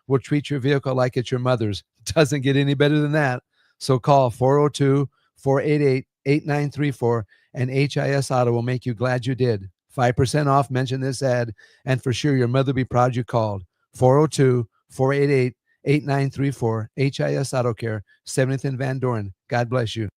will treat your vehicle like it's your mother's. Doesn't get any better than that. So call 402-488-8934 and HIS Auto will make you glad you did. 5% off, mention this ad, and for sure your mother will be proud you called. 402-488-8934, HIS Auto Care, 70th and Van Doren. God bless you.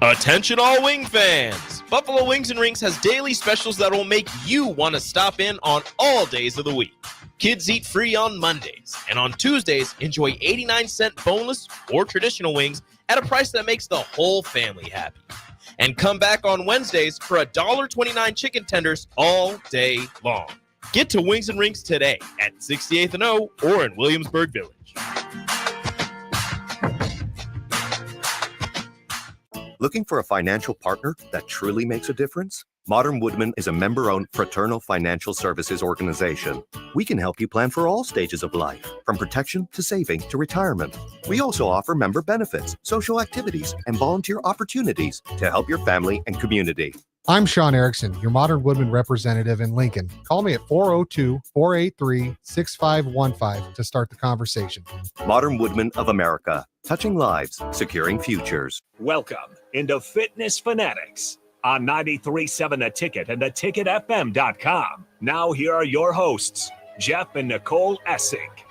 Attention all wing fans! Buffalo Wings and Rings has daily specials that will make you want to stop in on all days of the week. Kids eat free on Mondays, and on Tuesdays, enjoy 89-cent boneless or traditional wings at a price that makes the whole family happy. And come back on Wednesdays for $1.29 chicken tenders all day long. Get to Wings and Rings today at 68th and O or in Williamsburg Village. Looking for a financial partner that truly makes a difference? Modern Woodman is a member-owned fraternal financial services organization. We can help you plan for all stages of life, from protection to saving to retirement. We also offer member benefits, social activities, and volunteer opportunities to help your family and community. I'm Sean Erickson, your Modern Woodman representative in Lincoln. Call me at 402-483-6515 to start the conversation. Modern Woodman of America, touching lives, securing futures. Welcome into Fitness Fanatics on 93.7 The Ticket and theticketfm.com. Now here are your hosts, Jeff and Nicole Essink.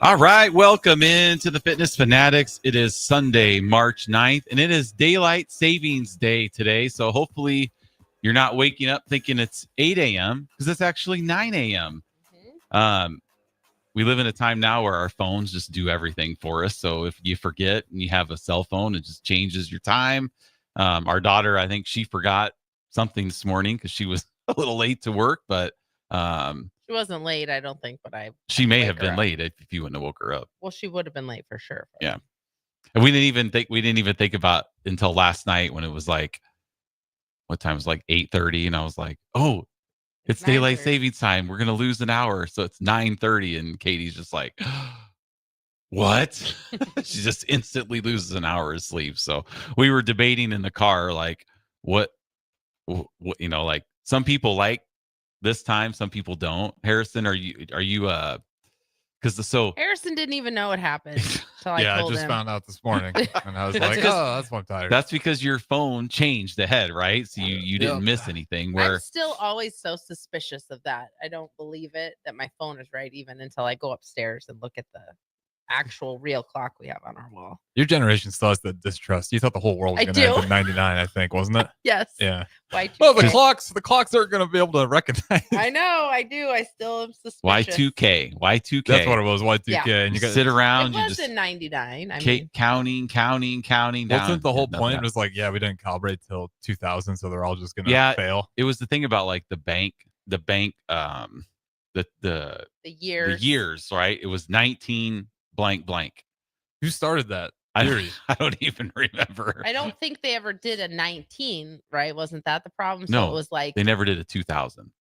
All right, welcome into the Fitness Fanatics. It is Sunday, March 9th, and it is Daylight Savings Day today. So hopefully you're not waking up thinking it's 8 a.m. because it's actually 9 a.m. We live in a time now where our phones just do everything for us. So if you forget and you have a cell phone, it just changes your time. Our daughter, I think she forgot something this morning because she was a little late to work, but she wasn't late, I don't think, but she may have been late if you wouldn't have woke her up. Well, she would have been late for sure. Yeah. And we didn't even think about until last night when it was like, what time? It was like 8:30, and I was like, oh, it's daylight savings time. We're gonna lose an hour, so it's 9:30, and Katie's just like, what? She just instantly loses an hour of sleep. So we were debating in the car, like, what like some people like this time, some people don't. Harrison, are you because Harrison didn't even know what happened. So I told him. Found out this morning, and I was like, "Oh, that's why I'm tired." That's because your phone changed ahead, right? So you didn't miss anything. Where I'm still always so suspicious of that. I don't believe it that my phone is right even until I go upstairs and look at the actual real clock we have on our wall. Your generation still has the distrust. You thought the whole world was going to end in 99, I think, wasn't it? Yes. Yeah. Y2K. Well, the clocks aren't going to be able to recognize. I know. I do. I still am suspicious. Y2K. That's what it was. Y2K. Yeah. And you got sit around. It was in 99. Counting down. Wasn't the whole point? It was like, we didn't calibrate till 2000, so they're all just going to fail. It was the thing about like the bank, the years, right? It was 19 blank. Who started that? I don't even remember. I don't think they ever did a 19, right? Wasn't that the problem? So no, it was like they never did a 2000.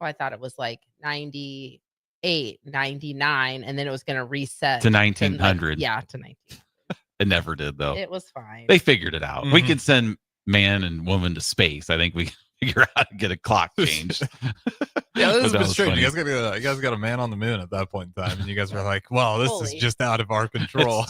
Well, I thought it was like 98, 99, and then it was going to reset to 1900. To 19. It never did, though. It was fine. They figured it out. Mm-hmm. We could send man and woman to space. I think we figure out how to get a clock changed. Yeah, this is a bit strange. You guys got a man on the moon at that point in time, and you guys were like, "Wow, this is just out of our control."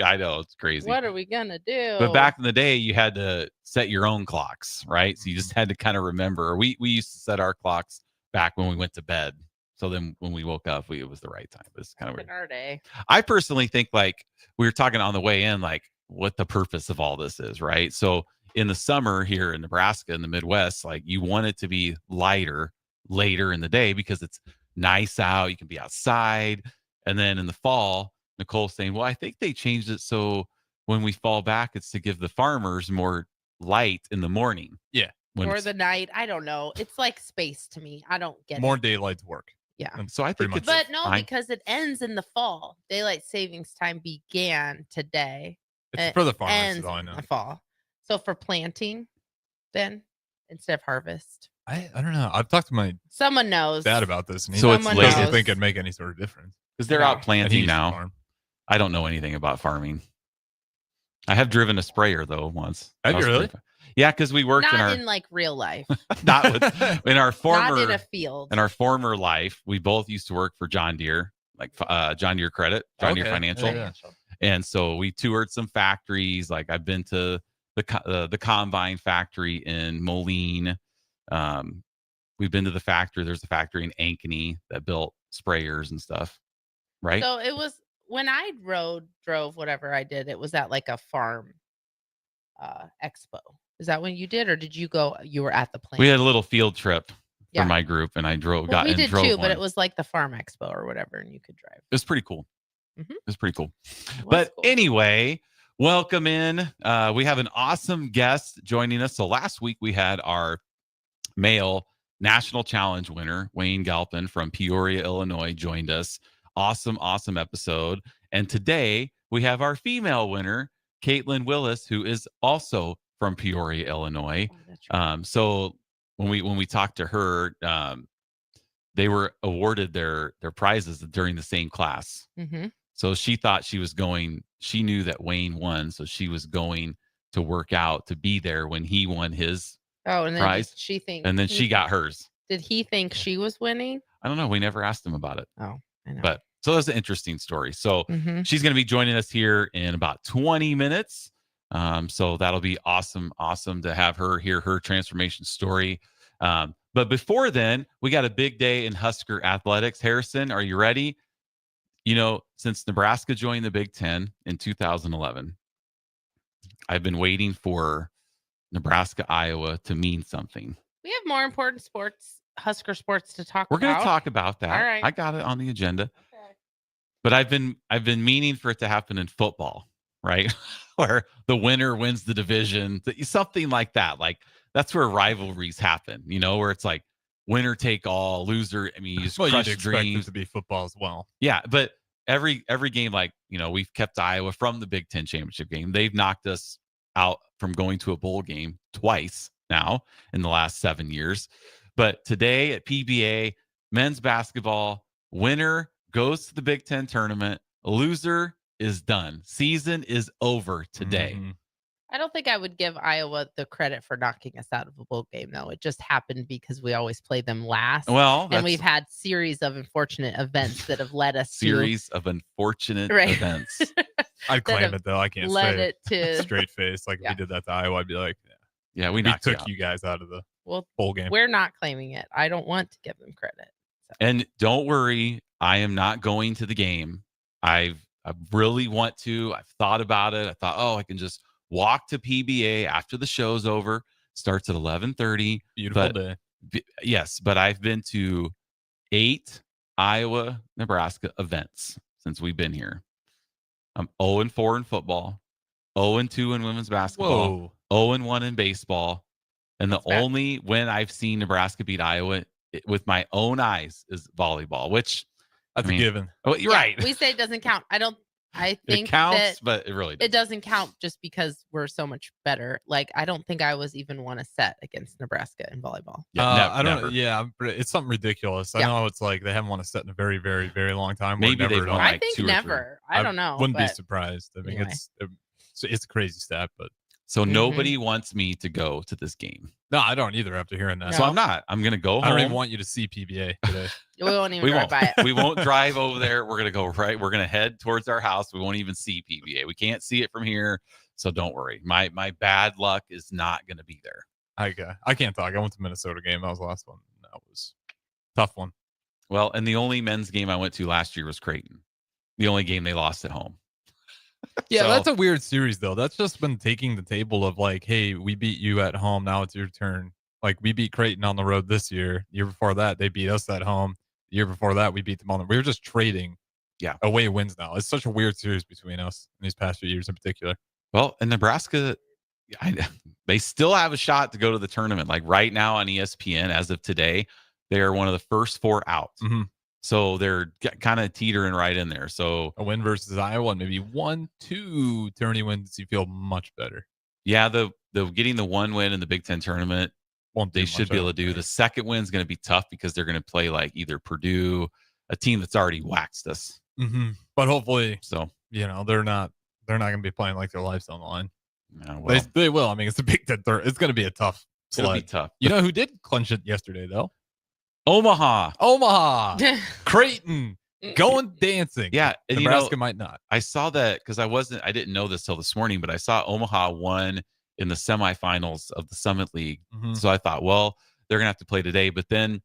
I know, it's crazy. What are we gonna do? But back in the day, you had to set your own clocks, right? So you just had to kind of remember. We used to set our clocks back when we went to bed. So then when we woke up, it was the right time. It's kind of weird. Our day. I personally think, like we were talking on the way in, like what the purpose of all this is, right? So in the summer here in Nebraska, in the Midwest, like you want it to be lighter later in the day because it's nice out. You can be outside. And then in the fall, Nicole's saying, well, I think they changed it so when we fall back, it's to give the farmers more light in the morning. Yeah. Or the night. I don't know. It's like space to me. I don't get more daylight to work. Yeah. And so I think but no, because it ends in the fall. Daylight savings time began today. It's for the farmers, ends is all I in know. the fall. So for planting, then instead of harvest. I don't know. I've talked to my Someone knows. dad about this, and he So it's Someone late. doesn't knows. think it'd make any sort of difference. Because they're No. out And he planting used to now. farm. I don't know anything about farming. I have driven a sprayer though once. Have That you was really? pretty fun. Yeah, because we worked Not in in like real life. not with, in our Not former in a field. in our former life. We both used to work for John Deere, like John Deere Credit, John Deere Okay. Financial, Yeah. and so we toured some factories. Like I've been to the combine factory in Moline. We've been to the factory. There's a factory in Ankeny that built sprayers and stuff. Right. So it was when I drove, whatever I did, it was at like a farm expo. Is that when you did, or did you go? You were at the plant. We had a little field trip Yeah. for my group, and I drove. Well, we and did drove too, one. but it was like the farm expo or whatever, and you could drive. It was pretty cool. Mhm. It was pretty cool. It was But cool. anyway, welcome in. We have an awesome guest joining us. So last week we had our male national challenge winner, Wayne Galpin from Peoria, Illinois, joined us. Awesome episode. And today we have our female winner, Caitlin Willis, who is also from Peoria, Illinois. Oh, that's right. So when we talked to her, they were awarded their prizes during the same class. Mhm. So she thought she knew that Wayne won, so she was going to work out to be there when he won his Oh, and then prize. did she think, And then he she got think- hers. Did he think she was winning? I don't know. We never asked him about it. Oh, I know. But so that's an interesting story. So Mhm. she's going to be joining us here in about 20 minutes. So that'll be awesome to have her hear her transformation story. But before then, we got a big day in Husker athletics. Harrison, are you ready? You know, since Nebraska joined the Big Ten in 2011, I've been waiting for Nebraska, Iowa to mean something. We have more important Husker sports to talk We're about. going to talk about that. All right. I got it on the agenda. Okay. But I've been meaning for it to happen in football, right? Where the winner wins the division, something like that. Like that's where rivalries happen, you know, where it's like winner take all, loser. I mean, you just Well, crush you'd expect it dreams. to be football as well. Yeah, but every game, like, you know, we've kept Iowa from the Big Ten championship game. They've knocked us out from going to a bowl game twice now in the last 7 years. But today at PBA, men's basketball, winner goes to the Big Ten tournament. Loser is done. Season is over today. Mhm. I don't think I would give Iowa the credit for knocking us out of a bowl game, though. It just happened because we always play them last. Well, and that's we've had series of unfortunate events that have led us series of unfortunate Right. events. I'd claim have it though. I can't to led say it to. straight face. Like if Yeah. we did that to Iowa, I'd be like, Yeah, we we knocked took out. you guys out of the Well, bowl game. we're not claiming it. I don't want to give them credit. And don't worry, I am not going to the game. I really want to. I've thought about it. I thought, oh, I can just walk to PBA after the show's over. Starts at 11:30. Beautiful but- day. Yes, but I've been to 8 Iowa, Nebraska events since we've been here. I'm 0-4 in football, 0-2 in women's basketball, Whoa. 0-1 in baseball. And the That's bad. only win I've seen Nebraska beat Iowa with my own eyes is volleyball, which That's I mean, a given. oh, you're Yeah, right. We say it doesn't count. I think It counts, that but it really it doesn't. doesn't count just because we're so much better. Like, I don't think I was even won a set against Nebraska in volleyball. Yeah, I don't never. know. Yeah, but it's something ridiculous. Yeah. I know it's like they haven't won a set in a very, very, very long time. We're Maybe never they've at won all. like I think 2 or 3. never. I don't know. Wouldn't be but surprised. I mean, anyway. it's a crazy stat, but So Mhm. nobody wants me to go to this game. no, I don't either after hearing that. No. So I'm not. I'm going to go home. I don't even want you to see PBA today. we won't even we drive won't. by it. We won't drive over there. We're going to go right. We're going to head towards our house. We won't even see PBA. We can't see it from here. So don't worry. My bad luck is not going to be there. I can't talk. I went to Minnesota game. That was the last one. That was a tough one. Well, and the only men's game I went to last year was Creighton. The only game they lost at home. Yeah, So- that's a weird series though. That's just been taking the table of like, hey, we beat you at home. Now it's your turn. Like we beat Creighton on the road this year. The year before that, they beat us at home. The year before that, we beat them on the. We were just trading. Yeah. Away wins now. It's such a weird series between us in these past few years in particular. Well, in Nebraska, they still have a shot to go to the tournament. Like right now on ESPN, as of today, they are one of the first 4 out. Mhm. So they're kind of teetering right in there. So A win versus Iowa and maybe 1-2 tourney wins, you feel much better. yeah, the getting the one win in the Big Ten tournament, Won't do they much, should I be able to don't do. think. The second win is going to be tough because they're going to play like either Purdue, a team that's already waxed us. But hopefully, So they're not going to be playing like their life's on the line. well, They will. I mean, it's a Big Ten third. It's going to be a tough it'll be sled. tough. You know who did clinch it yesterday though? Omaha. Omaha, Creighton, going dancing. Yeah, and Nebraska might not. I saw that because I didn't know this till this morning, but I saw Omaha won in the semifinals of the Summit League. So I thought, well, they're gonna have to play today. But then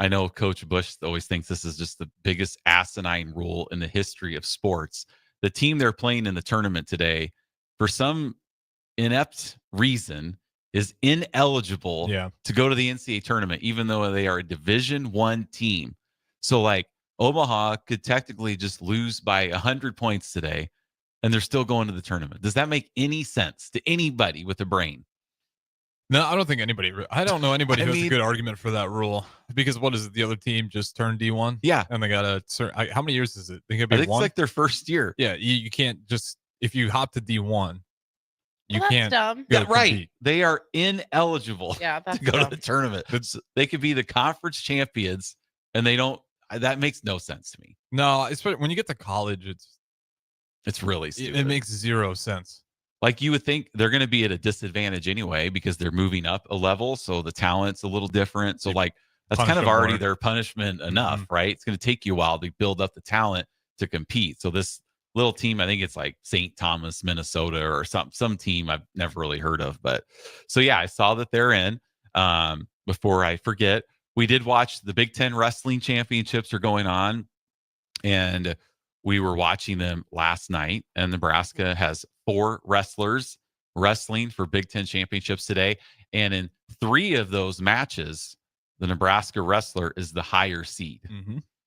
I know Coach Bush always thinks this is just the biggest asinine rule in the history of sports. The team they're playing in the tournament today, for some inept reason, is ineligible to go to the NCAA tournament, even though they are a Division I team. So like Omaha could technically just lose by 100 points today, and they're still going to the tournament. Does that make any sense to anybody with a brain? No, I don't think anybody. I don't know anybody I who has mean- a good argument for that rule. Because what is it? The other team just turned D1? Yeah. And they got how many years is it? They could I be think one. it's like their first year. Yeah, you can't just, if you hop to D1, you Well, that's can't. dumb. go Yeah, right. compete. They are ineligible Yeah, that's to go dumb. to the tournament. They could be the conference champions, and they don't. That makes no sense to me. No, especially when you get to college, It's really stupid. it makes zero sense. Like you would think they're going to be at a disadvantage anyway because they're moving up a level, so the talent's a little different. So like that's Punish kind of them already more. their punishment enough, right? It's going to take you a while to build up the talent to compete. So this little team, I think it's like St. Thomas, Minnesota, or some team I've never really heard of. But so yeah, I saw that they're in. Before I forget, we did watch the Big Ten Wrestling Championships are going on, and we were watching them last night. And Nebraska has 4 wrestlers wrestling for Big Ten championships today. And in 3 of those matches, the Nebraska wrestler is the higher seed.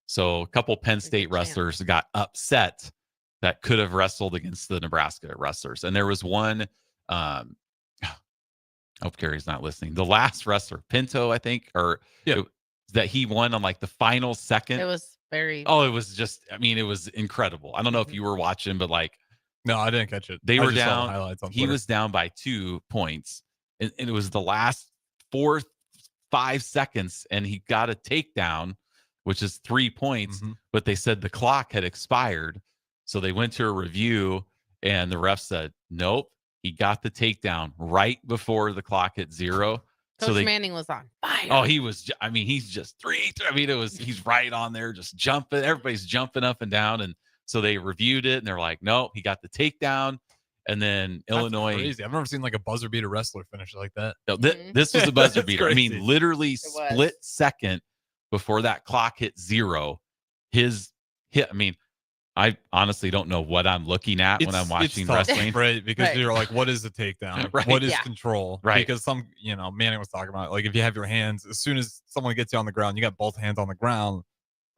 So a couple Penn State wrestlers got upset that could have wrestled against the Nebraska wrestlers. And there was one, I hope Gary's not listening. The last wrestler, Pinto, I think, that he won on like the final second. It was very. Oh, it was just, I mean, it was incredible. I don't know if you were watching, but like, No, I didn't catch it. they I were just saw the down. highlights on He Twitter. was down by 2 points, and it was the last 4-5 seconds, and he got a takedown, which is 3 points. But they said the clock had expired, so they went to a review, and the ref said, "Nope, he got the takedown right before the clock hit 0." Coach Manning was on fire. Oh, he was. I mean, he's just I mean, he's right on there, just jumping. Everybody's jumping up and down, and so they reviewed it, and they're like, "No, he got the takedown." And then That's Illinois. crazy. I've never seen like a buzzer beater wrestler finish like that. No, this was a buzzer That's beater. I crazy. mean, literally was. split second before that clock hit 0. His hit. I mean, I honestly don't know what I'm looking at when I'm watching tough, wrestling. right? Because Right. you're like, what is the takedown? Right. What is Yeah. control? Right. Because Manning was talking about, like, if you have your hands, as soon as someone gets you on the ground, you got both hands on the ground.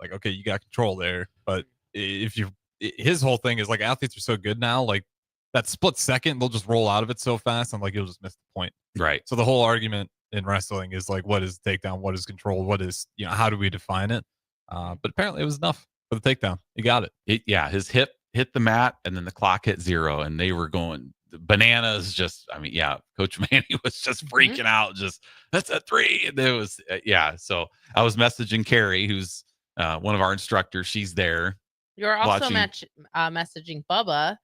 Like, okay, you got control there. But his whole thing is like, athletes are so good now, like that split second, they'll just roll out of it so fast, and like you'll just miss the point. Right. So the whole argument in wrestling is like, what is takedown? What is control? What is, how do we define it? But apparently it was enough for the takedown. You got it. Yeah, his hip hit the mat, and then the clock hit 0, and they were going bananas. Just, I mean, yeah, Coach Manny was just freaking out. Just, that's a 3. And it was, yeah. So I was messaging Carrie, who's one of our instructors. She's there. You're also watching. messaging Bubba,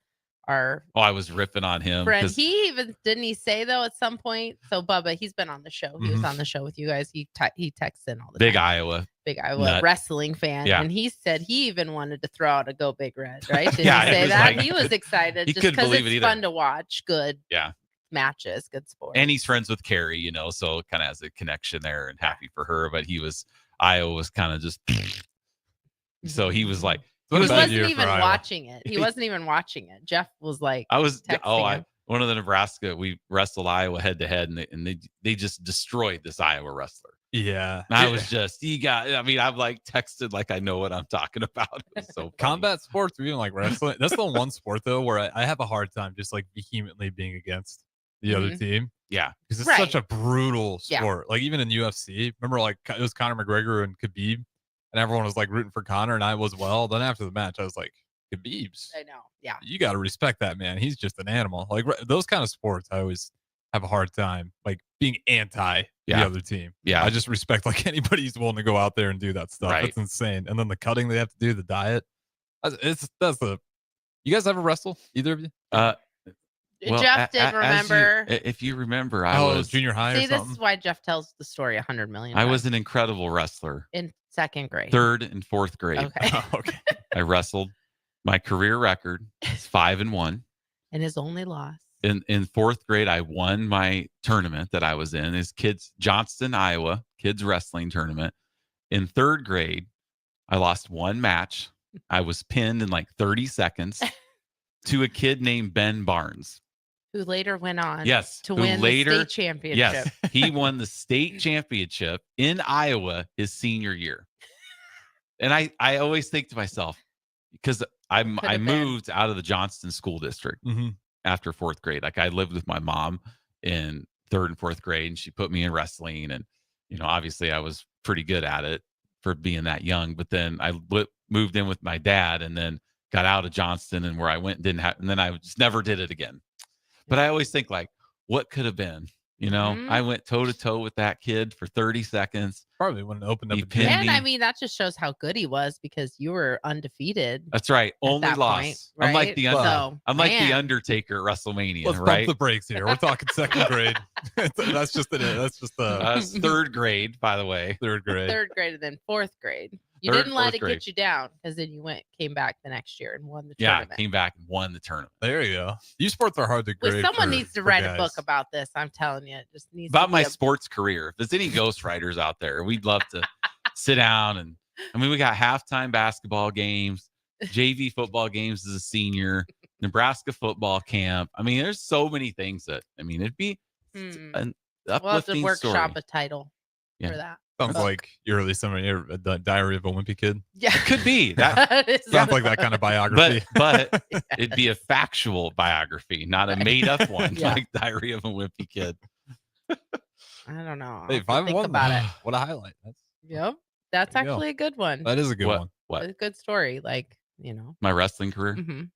our Oh, I was ripping on him. friend. 'cause- He even didn't he say though at some point. So Bubba, he's been on the show. He was on the show with you guys. He texts in all the Big time. Iowa. Big Iowa nut. wrestling fan. Yeah. And he said he even wanted to throw out a Go Big Red, right? Did Yeah, he it say was that? like- He was excited He just couldn't because believe it's it either. fun to watch good Yeah. matches, good sports. And he's friends with Carrie, so kind of has a connection there, and happy for her. But Iowa was kind of just, so he was like, he What a bad wasn't year for even Iowa. watching it. He wasn't even watching it. Jeff was like, texting him. One of the Nebraska, we wrestled Iowa head to head, and they just destroyed this Iowa wrestler. Yeah. And I was just, I've like texted like I know what I'm talking about. It was so funny. Combat sports, or even like wrestling. That's the one sport though where I have a hard time just like vehemently being against the other team. Yeah. Because it's such Right. a brutal Yeah. sport. Like even in UFC, remember like it was Conor McGregor and Khabib. and everyone was like rooting for Connor, and I was well. Then after the match, I was like, Khabib's. I know. Yeah. You got to respect that man. He's just an animal. Like those kind of sports, I always have a hard time like being anti the other team. Yeah. I just respect like anybody who's willing to go out there and do that stuff. Right. That's insane. And then the cutting they have to do, the diet. You guys ever wrestle? Either of you? Jeff did remember. If you remember, I was junior high. See, or this something. is why Jeff tells the story 100 million. I times. was an incredible wrestler. In 2nd grade. 3rd and 4th grade. Okay. Oh, okay. I wrestled. My career record is 5-1. And his only loss. In 4th grade, I won my tournament that I was in. Is kids Johnston, Iowa kids wrestling tournament. In 3rd grade, I lost one match. I was pinned in like 30 seconds to a kid named Ben Barnes, who later went on who to win the state championship. Yes, he won the state championship in Iowa his senior year. And I always think to myself, because I moved out of the Johnston school district after 4th grade. Like I lived with my mom in 3rd and 4th grade, and she put me in wrestling. And, obviously I was pretty good at it for being that young. But then I moved in with my dad and then got out of Johnston, and where I went and then I just never did it again. But I always think like, what could have been? I went toe to toe with that kid for 30 seconds. Probably wouldn't open up a pinned And me. I mean, that just shows how good he was because you were undefeated. That's right. Only that loss. point, I'm like right? the So, I'm like the man. Undertaker at WrestleMania, Let's right? bump the brakes here. We're talking 2nd grade. That's just it. That's just That's 3rd grade, by the way. 3rd grade. 3rd grade and then 4th grade. You 3rd, didn't let 4th it grade. get you down because then you came back the next year and won the Yeah, tournament. came back and won the tournament. There you go. These sports are hard to grade. Well, someone for- needs to for write a guys. book about this. I'm telling you, it just needs About to my be sports career. If there's any ghostwriters out there, we'd love to sit down and we got halftime basketball games, JV football games as a senior, Nebraska football camp. There's so many things that it'd be an We'll have to uplifting workshop story. a title Yeah. for that. Sounds like your early summer year, the Diary of a Wimpy Kid. Yeah, It could be that, That is Sounds like that kind of biography. but it'd be a factual biography, not a made up one Yeah. like Diary of a Wimpy Kid. I don't know. Hey, I'll have to think 5-1 about it. What a highlight. Yep, that's There you go. actually a good one. That is a good one. What? A good story. Like My wrestling career? mhm.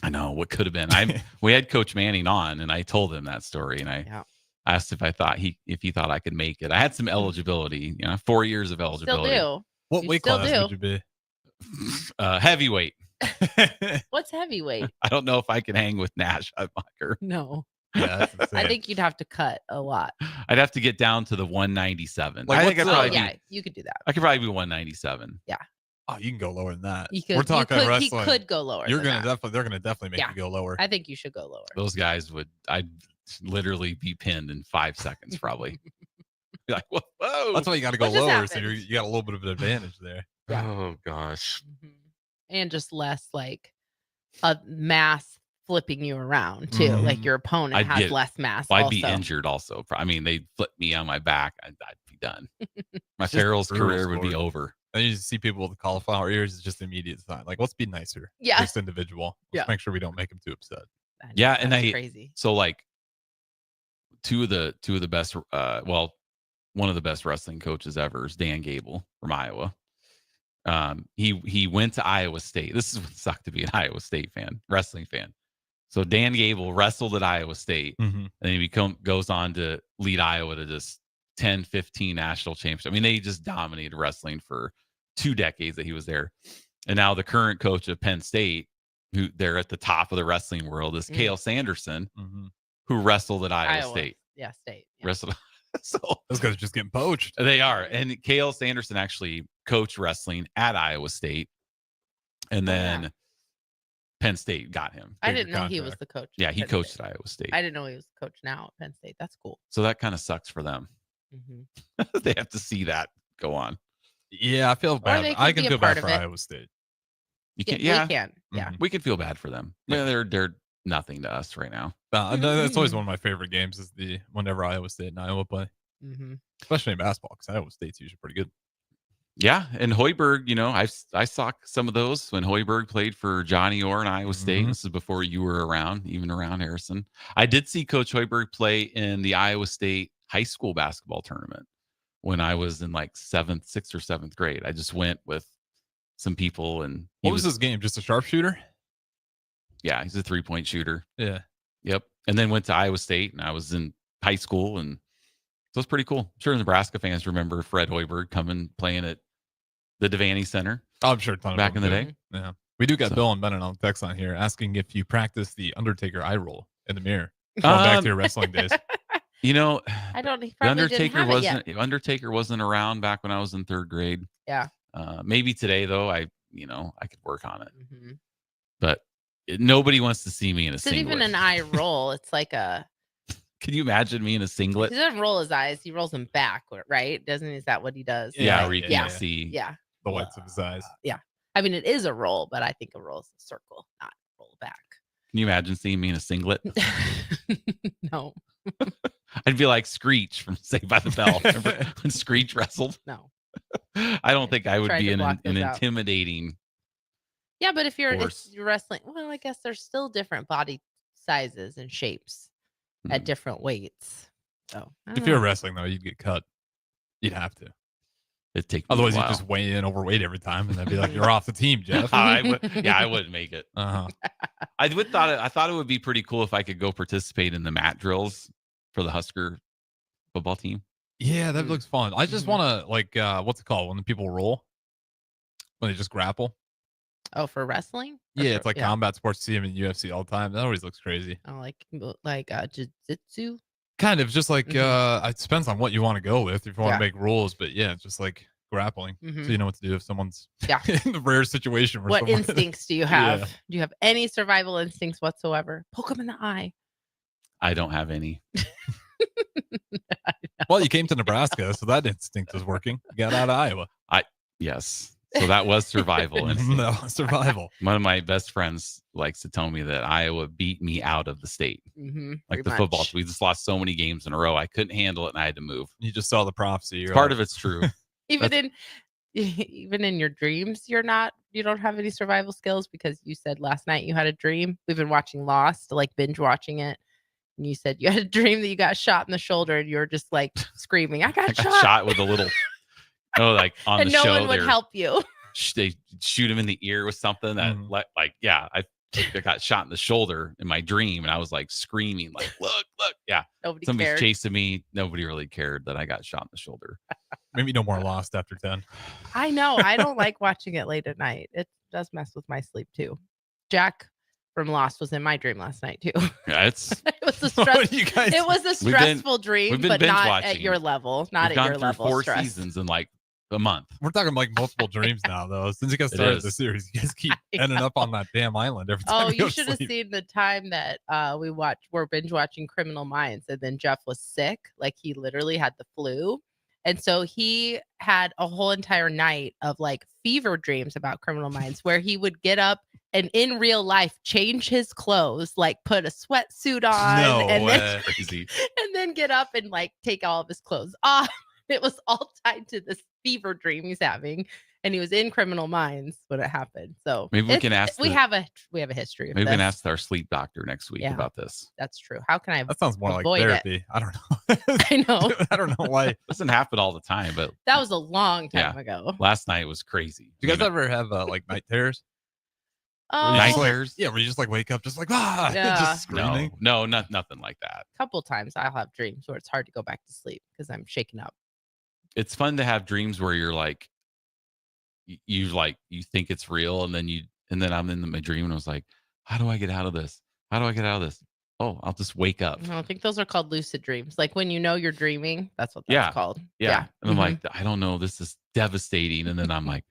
I know what could have been. We had Coach Manning on, and I told him that story, and I Yeah. asked if he thought I could make it. I had some eligibility, 4 years of Still eligibility. do. What You weight still class do. would you be? Heavyweight. What's heavyweight? I don't know if I can hang with Nash Hudmacher. No, Yeah, that's insane. I think you'd have to cut a lot. I'd have to get down to the 197. Like, I think I'd what's Oh probably yeah, be, you could do that. I could probably be 197. Oh, you can go lower than that. You could. We're talking you could, wrestling. He could go lower. You're than gonna that. definitely. They're gonna definitely make Yeah. you go lower. I think you should go lower. Those guys I'd literally be pinned in 5 seconds, probably. Be like, whoa. That's why you got to go What just lower, so happened? you got a little bit of an advantage there. Yeah. Oh gosh. Mhm. And just less like a mass flipping you around too. Mhm. Like your opponent I'd has get- less mass. Well, I'd also. be injured also. They'd flip me on my back. I'd be done. My Farrell's brutal career would be sport. over. And you see people with cauliflower ears, it's just immediate sign. Like, let's be nicer. Yeah. To this individual. Let's Yeah. make sure we don't make him too upset. I know, Yeah, and that's crazy. So like two of the best one of the best wrestling coaches ever is Dan Gable from Iowa. He went to Iowa State. This is what sucked to be an Iowa State wrestling fan. So Dan Gable wrestled at Iowa State, Mm-hmm. and he goes on to lead Iowa to just 10, 15 national championships. They just dominated wrestling for 2 decades that he was there. And now the current coach of Penn State, who they're at the top of the wrestling world, is Cale Sanderson, Mm-hmm. who wrestled at Iowa State. Yeah, state. Yeah. Wrestled. So Those guys are just getting poached. they are. And Cale Sanderson actually coached wrestling at Iowa State. And then Penn State got him. I Bigger didn't know he was contract. the coach. Yeah, at he Penn coached State. at Iowa State. I didn't know he was the coach now at Penn State. That's cool. So that kind of sucks for them. Mm-hmm. They have to see that go on. Yeah, I feel bad. they I can can be a feel part bad of for it. Iowa State. You can, We yeah, can. Yeah. we can feel bad for them. Yeah, they're nothing to us right now. No, that's always one of my favorite games is whenever Iowa State and Iowa play, Mm-hmm. especially in basketball, because Iowa State's usually pretty good. Yeah, and Hoiberg, I saw some of those when Hoiberg played for Johnny Orr in Iowa State. Mhm. This is before you were around, even around Harrison. I did see Coach Hoiberg play in the Iowa State high school basketball tournament when I was in like sixth or seventh grade. I just went with some people, and What was this game? Just a sharpshooter? Yeah, he's a 3-point shooter. Yeah. Yep. And then went to Iowa State, and I was in high school, and so it's pretty cool. I'm sure Nebraska fans remember Fred Hoiberg coming playing at the Devaney Center. Oh, I'm sure a ton of back in them the do. day. Yeah. We do got So- Bill and Bennett on text on here asking if you practice the Undertaker eye roll in the mirror. Going back to your wrestling days. You know, I don't. He the probably didn't have it yet. Undertaker wasn't around back when I was in third grade. Yeah. Maybe today though, I could work on it. Mm-hmm. But nobody wants to see me in a It's not singlet. even an eye roll. It's like a. Can you imagine me in a He singlet? doesn't roll his eyes. He rolls them back, right? Doesn't? Is that what he does? Yeah, Yeah, where you yeah. can't see. Yeah. The whites of his eyes. I mean, it is a roll, but I think a roll is a circle, not roll back. Can you imagine seeing me in a singlet? No. I'd be like Screech from Saved by the Bell. Remember when Screech wrestled? No. I don't think I would Tried be to an block those out. intimidating. Yeah, but if you're Force. wrestling, well, I guess there's still different body sizes and shapes at Mm. different weights. So I don't If you're know. wrestling, though, you'd get cut. You'd have to. It'd take me a Otherwise, you'd while. just weigh in overweight every time, and they'd be like, "You're off the team, Jeff." I wouldn't make it. Uh-huh. I thought it would be pretty cool if I could go participate in the mat drills for the Husker football team. Yeah, that looks fun. I just Mhm. want to like, what's it called when the people roll? When they just grapple? Oh, for wrestling? Or Yeah, for- it's like combat sports. See them in UFC all the time. That always looks crazy. Oh, like jiu-jitsu. Kind of just like Mhm. it depends on what you want to go with. If you want Yeah. to make rules, but yeah, it's just like grappling, Mhm. so you know what to do if someone's Yeah. in the rare situation. Where What someone- instincts do you have? Yeah. Do you have any survival instincts whatsoever? Poke him in the eye. I don't have any. Well, you came to Nebraska, so that instinct is working. You got out of Iowa. Yes. So that was survival. instinct. No survival. One of my best friends likes to tell me that Iowa beat me out of the state. Mm-hmm. Like the football. We just lost so many games in a row. I couldn't handle it and I had to move. You just saw the prophecy. You're Part like, of it's true. Even in your dreams, you don't have any survival skills because you said last night you had a dream. We've been watching Lost, like binge watching it. And you said you had a dream that you got shot in the shoulder and you were just like screaming, I got shot. with a little, like on And the no show. one would help you. They shoot him in the ear with something that, I got shot in the shoulder in my dream, and I was like screaming, like, look, yeah. Nobody Somebody's cared. chasing me. Nobody really cared that I got shot in the shoulder. maybe no more Lost after 10. I know. I don't like watching it late at night. It does mess with my sleep too. Jack from Lost was in my dream last night too. Yeah, it's It was a What stress. do you guys? It was a We've been- stressful dream, we've been but binge not at watching. your level. Not we've at gone your through level. 4 stress. seasons in like a month. We're talking like multiple dreams now, though. Since you guys It started is. the series, you guys keep I ending know. up on that damn island every time. Oh, go you to should have sleep. seen the time that we're binge watching Criminal Minds, and then Jeff was sick, like he literally had the flu, and so he had a whole entire night of like fever dreams about Criminal Minds, where he would get up and in real life change his clothes, like put a sweatsuit on, No and then way. Crazy. and then get up and like take all of his clothes off. It was all tied to this fever dream he's having, and he was in Criminal Minds when it happened. So Maybe we can ask We the- have a history of Maybe we can this. ask our sleep doctor next week Yeah. about this. That's true. How can I? That sounds more like avoid it. therapy. I don't know. I know I don't know why. It doesn't happen all the time, but that was a long time Yeah. ago. last night was crazy. Do you guys ever have like night terrors? Oh, Night Just like- terrors? Yeah, where you just like wake up just like Yeah. just screaming. No, nothing like that. a couple times I'll have dreams where it's hard to go back to sleep because I'm shaken up. It's fun to have dreams where you're like, you think it's real, and then I'm in my dream and I was like, how do I get out of this? How do I get out of this? Oh, I'll just wake up. I don't think those are called lucid dreams. Like when you know you're dreaming, that's what that's Yeah. called. Yeah. And I'm Mhm. like, I don't know. This is devastating. And then I'm like,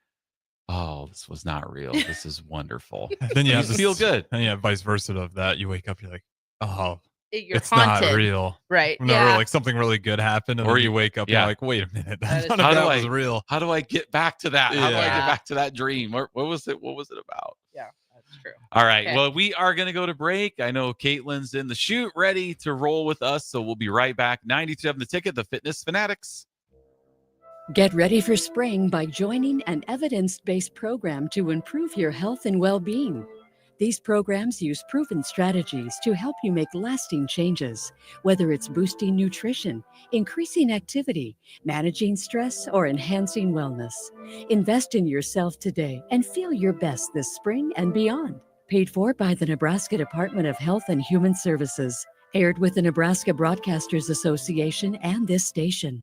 oh, this was not real. This is wonderful. Then you You have this, feel good. And yeah, vice versa of that. You wake up, you're like, oh, You're it's haunted, not real. right? No, Yeah. like something really good happened, and Or then you- you wake up, yeah. you're like, wait a minute, That is- none of How do that I- was real. How do I get back to that? How do I Yeah. get back to that dream? What was it? What was it about? Yeah, that's true. All right. Okay. Well, we are going to go to break. I know Caitlin's in the chute ready to roll with us. So we'll be right back. 97 The Ticket, the Fitness Fanatics. Get ready for spring by joining an evidence-based program to improve your health and well-being. These programs use proven strategies to help you make lasting changes, whether it's boosting nutrition, increasing activity, managing stress, or enhancing wellness. Invest in yourself today and feel your best this spring and beyond. Paid for by the Nebraska Department of Health and Human Services. Aired with the Nebraska Broadcasters Association and this station.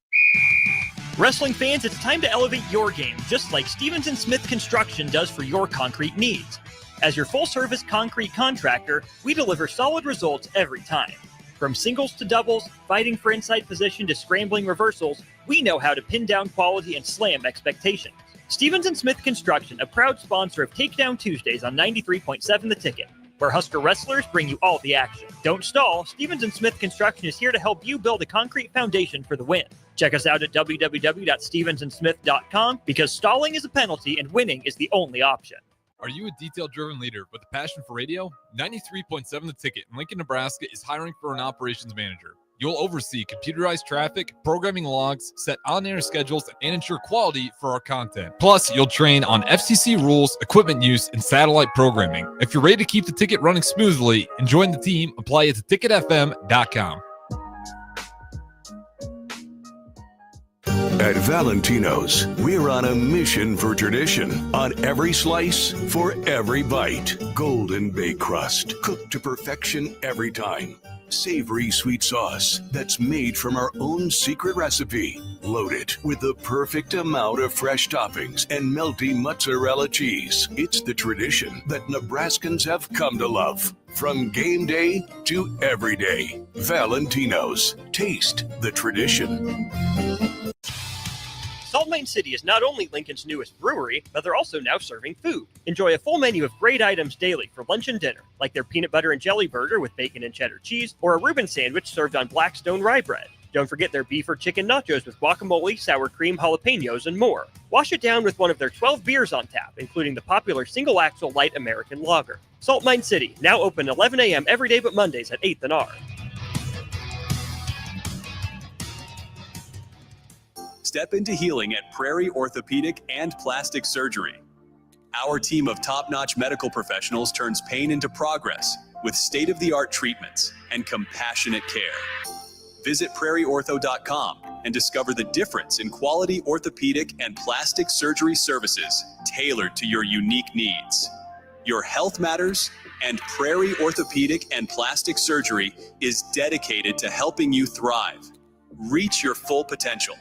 Wrestling fans, it's time to elevate your game, just like Stevens & Smith Construction does for your concrete needs. As your full-service concrete contractor, we deliver solid results every time. From singles to doubles, fighting for inside position to scrambling reversals, we know how to pin down quality and slam expectations. Stevens & Smith Construction, a proud sponsor of Takedown Tuesdays on 93.7 The Ticket, where Husker wrestlers bring you all the action. Don't stall. Stevens & Smith Construction is here to help you build a concrete foundation for the win. Check us out at www.stevensandsmith.com because stalling is a penalty and winning is the only option. Are you a detail-driven leader with a passion for radio? 93.7 The Ticket in Lincoln, Nebraska is hiring for an operations manager. You'll oversee computerized traffic, programming logs, set on-air schedules, and ensure quality for our content. Plus, you'll train on FCC rules, equipment use, and satellite programming. If you're ready to keep the ticket running smoothly and join the team, apply at ticketfm.com. At Valentino's, we're on a mission for tradition. On every slice, for every bite. Golden baked crust, cooked to perfection every time. Savory sweet sauce that's made from our own secret recipe. Loaded with the perfect amount of fresh toppings and melty mozzarella cheese. It's the tradition that Nebraskans have come to love. From game day to every day. Valentino's. Taste the tradition. Salt Lake City is not only Lincoln's newest brewery, but they're also now serving food. Enjoy a full menu of great items daily for lunch and dinner, like their peanut butter and jelly burger with bacon and cheddar cheese, or a Reuben sandwich served on Blackstone rye bread. Don't forget their beef or chicken nachos with guacamole, sour cream, jalapenos, and more. Wash it down with one of their 12 beers on tap, including the popular Single Axle Light American Lager. Salt Mine City, now open 11 a.m. every day but Mondays at 8th and R. Step into healing at Prairie Orthopedic and Plastic Surgery. Our team of top-notch medical professionals turns pain into progress with state-of-the-art treatments and compassionate care. Visit prairieortho.com and discover the difference in quality orthopedic and plastic surgery services tailored to your unique needs. Your health matters, and Prairie Orthopedic and Plastic Surgery is dedicated to helping you thrive. Reach your full potential.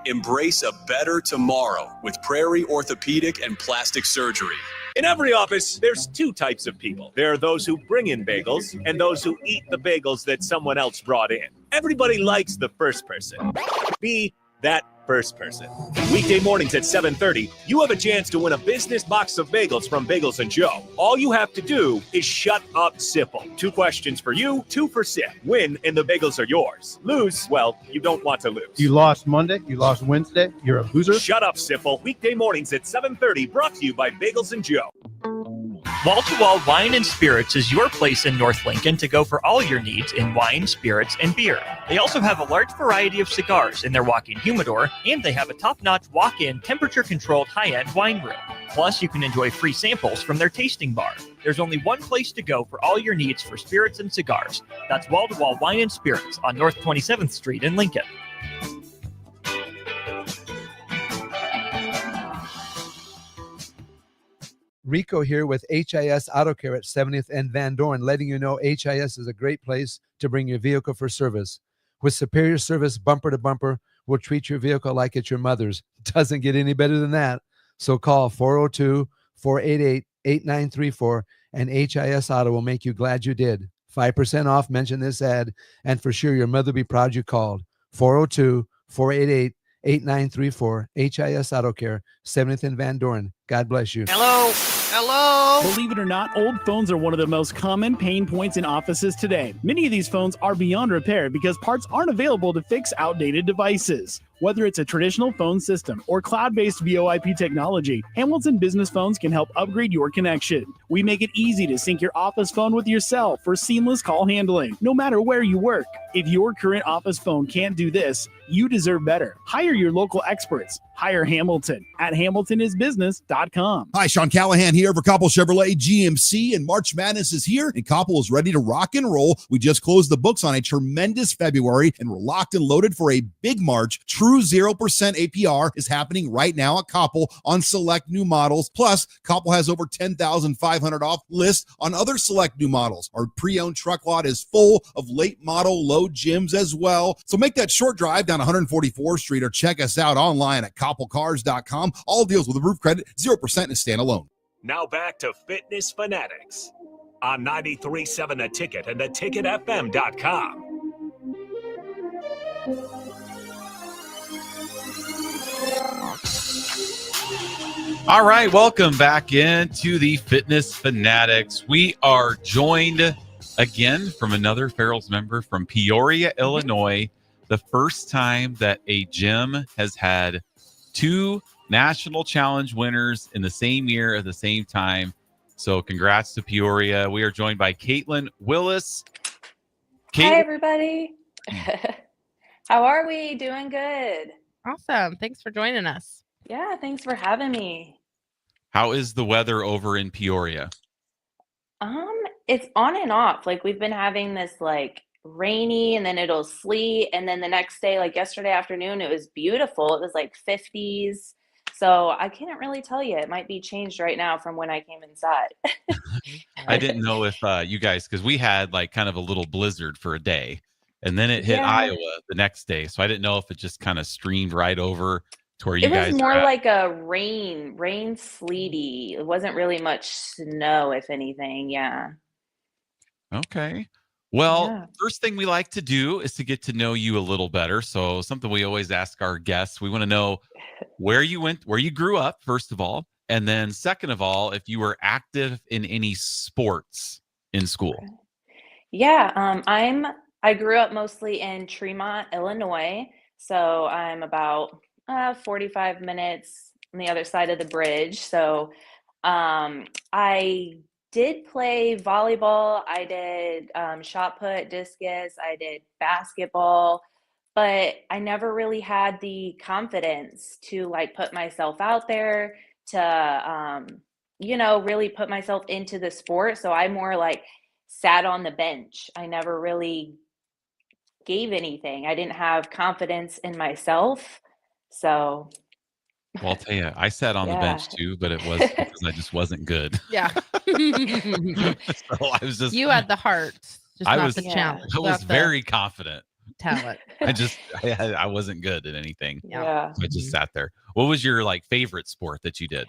Embrace a better tomorrow with Prairie Orthopedic and Plastic Surgery. In every office, there's two types of people. There are those who bring in bagels and those who eat the bagels that someone else brought in. Everybody likes the first person. Be that first person. Weekday mornings at 7:30, you have a chance to win a business box of bagels from Bagels & Joe. All you have to do is shut up, Sipple. 2 questions for you, 2 for Sip. Win, and the bagels are yours. Lose, well, you don't want to lose. You lost Monday, you lost Wednesday, you're a loser. Shut up, Sipple. Weekday mornings at 7:30, brought to you by Bagels & Joe. Wall to Wall Wine and Spirits is your place in North Lincoln to go for all your needs in wine, spirits, and beer. They also have a large variety of cigars in their walk-in humidor, and they have a top-notch walk-in temperature-controlled high-end wine room. Plus, you can enjoy free samples from their tasting bar. There's only one place to go for all your needs for spirits and cigars. That's Wall to Wall Wine and Spirits on North 27th Street in Lincoln. Rico here with HIS Auto Care at 70th and Van Dorn, letting you know HIS is a great place to bring your vehicle for service. With superior service bumper to bumper, we'll treat your vehicle like it's your mother's. Doesn't get any better than that. So call 402-488-8934 and HIS Auto will make you glad you did. 5% off, mention this ad, and for sure your mother will be proud you called. 402-488-8934, HIS Auto Care, 70th and Van Dorn. God bless you. Hello. Hello. Believe it or not, old phones are one of the most common pain points in offices today. Many of these phones are beyond repair because parts aren't available to fix outdated devices. Whether it's a traditional phone system or cloud-based VoIP technology, Hamilton Business Phones can help upgrade your connection. We make it easy to sync your office phone with your cell for seamless call handling, no matter where you work. If your current office phone can't do this, you deserve better. Hire your local experts. Hire Hamilton at hamiltonisbusiness.com. Hi, Sean Callahan here for Koppel Chevrolet GMC, and March Madness is here, and Koppel is ready to rock and roll. We just closed the books on a tremendous February, and we're locked and loaded for a big March. True 0% APR is happening right now at Koppel on select new models. Plus, Koppel has over $10,500 off list on other select new models. Our pre-owned truck lot is full of late model low gyms as well. So make that short drive down 144th Street or check us out online at koppelcars.com. All deals with a roof credit, 0% is standalone. Now back to Fitness Fanatics on 93.7 The Ticket and theticketfm.com. All right, welcome back into the Fitness Fanatics. We are joined again from another Farrell's member from Peoria, Illinois. The first time that a gym has had two national challenge winners in the same year at the same time. So congrats to Peoria. We are joined by Caitlin Willis. Hi, everybody. How are we? Doing good. Awesome. Thanks for joining us. Yeah, thanks for having me. How is the weather over in Peoria? It's on and off. Like we've been having this like rainy and then it'll sleet, and then the next day, like yesterday afternoon, it was beautiful. It was like 50s. So I can't really tell you. It might be changed right now from when I came inside. I didn't know if you guys, because we had like kind of a little blizzard for a day, and then it hit Iowa the next day. So I didn't know if it just kind of streamed right over to where you guys. It was more like a rain sleety. It wasn't really much snow, if anything. Yeah. Okay. Well, first thing we like to do is to get to know you a little better. So something we always ask our guests, we want to know where you went, where you grew up, first of all. And then second of all, if you were active in any sports in school. Yeah. I grew up mostly in Tremont, Illinois. So I'm about 45 minutes on the other side of the bridge. So I did play volleyball. I did shot put, discus. I did basketball, but I never really had the confidence to like put myself out there to, really put myself into the sport. So I more like sat on the bench. I never really gave anything. I didn't have confidence in myself. So well, I'll tell you, I sat on the bench too, but it was because I just wasn't good. Yeah. So I was just. You had the heart, just not the challenge. I was very confident. Talent. I wasn't good at anything. Yeah. So I just sat there. What was your like favorite sport that you did?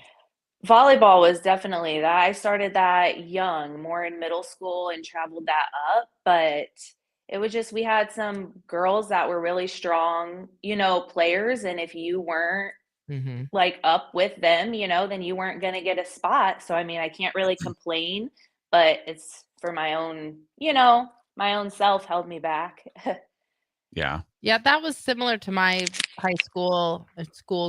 Volleyball was definitely that. I started that young, more in middle school, and traveled that up. But it was just, we had some girls that were really strong, players. And if you weren't like up with them, then you weren't going to get a spot. So, I mean, I can't really complain, but it's for my own, my own self held me back. Yeah. Yeah, that was similar to my high school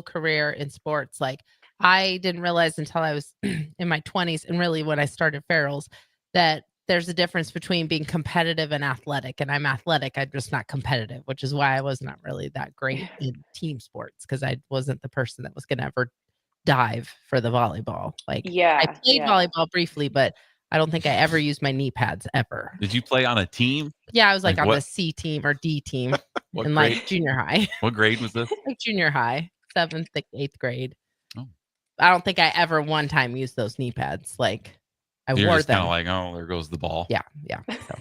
career in sports. Like I didn't realize until I was in my 20s and really when I started Farrell's that there's a difference between being competitive and athletic. And I'm athletic. I'm just not competitive, which is why I was not really that great in team sports because I wasn't the person that was going to ever dive for the volleyball. Like I played volleyball briefly, but I don't think I ever used my knee pads ever. Did you play on a team? Yeah, I was like on the C team or D team in like junior high. What grade was this? Like junior high, 7th, 8th grade. Oh. I don't think I ever one time used those knee pads. Like I You're wore just them. Kind of like, oh, there goes the ball. Yeah. So.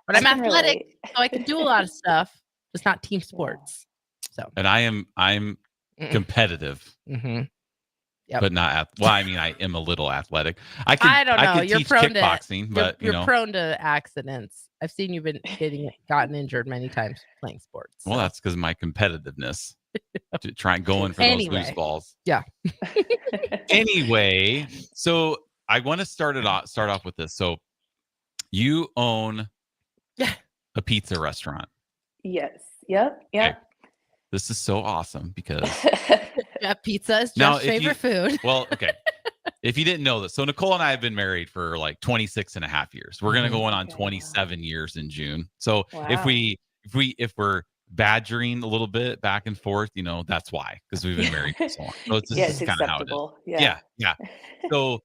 But I'm athletic, so I can do a lot of stuff, just not team sports. So. And I'm competitive. Yep. But not I am a little athletic. I don't know. I could teach kickboxing, but you're prone to accidents. I've seen you've been gotten injured many times playing sports. So. Well, that's because of my competitiveness. To try and go in for those loose balls. Yeah. Anyway, so I want to start off with this. So you own a pizza restaurant. Yes. Yep. Okay. this is so awesome because Jeff, pizza is now Jeff's favorite food. Well, okay. If you didn't know this, so Nicole and I have been married for like 26 and a half years. We're going to go on 27 years in June. So if we're badgering a little bit back and forth, that's why, because we've been married for so long. So it's It's kind of how it is. Yeah. So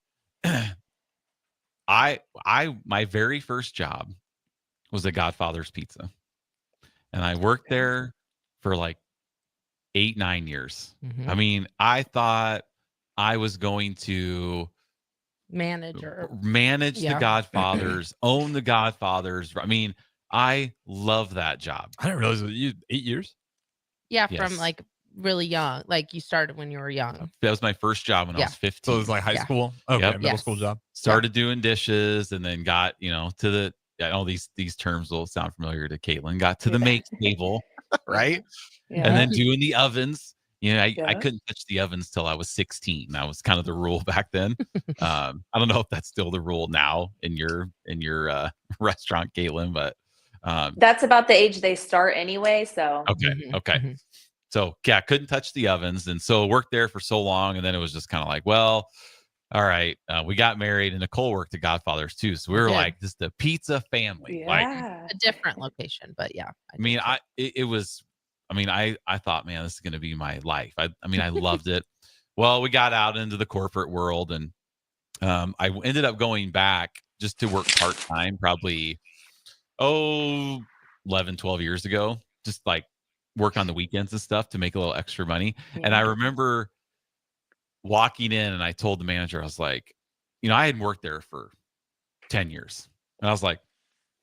my very first job was at Godfather's Pizza, and I worked there for like 8-9 years. I mean, I thought I was going to manage the Godfathers, own the Godfathers. I mean, I love that job. I didn't realize you 8 years. Yeah, from like really young. Like you started when you were young. That was my first job when I was 15. So it was like high school. Okay, middle school job. Started doing dishes and then got, to the, I know these terms will sound familiar to Caitlin, got to the make table, right? And then doing the ovens. I couldn't touch the ovens till I was 16. That was kind of the rule back then. I don't know if that's still the rule now in your restaurant, Caitlin, but that's about the age they start anyway. So okay. So couldn't touch the ovens, and so worked there for so long, and then it was just kind of like, well, all right, we got married, and Nicole worked at Godfather's too, so we were like just the pizza family, like a different location, but yeah. I thought, man, this is going to be my life. I loved it. Well, we got out into the corporate world, and I ended up going back just to work part-time, probably 11, 12 years ago, just like work on the weekends and stuff to make a little extra money. And I remember walking in and I told the manager, I was like, I hadn't worked there for 10 years. And I was like,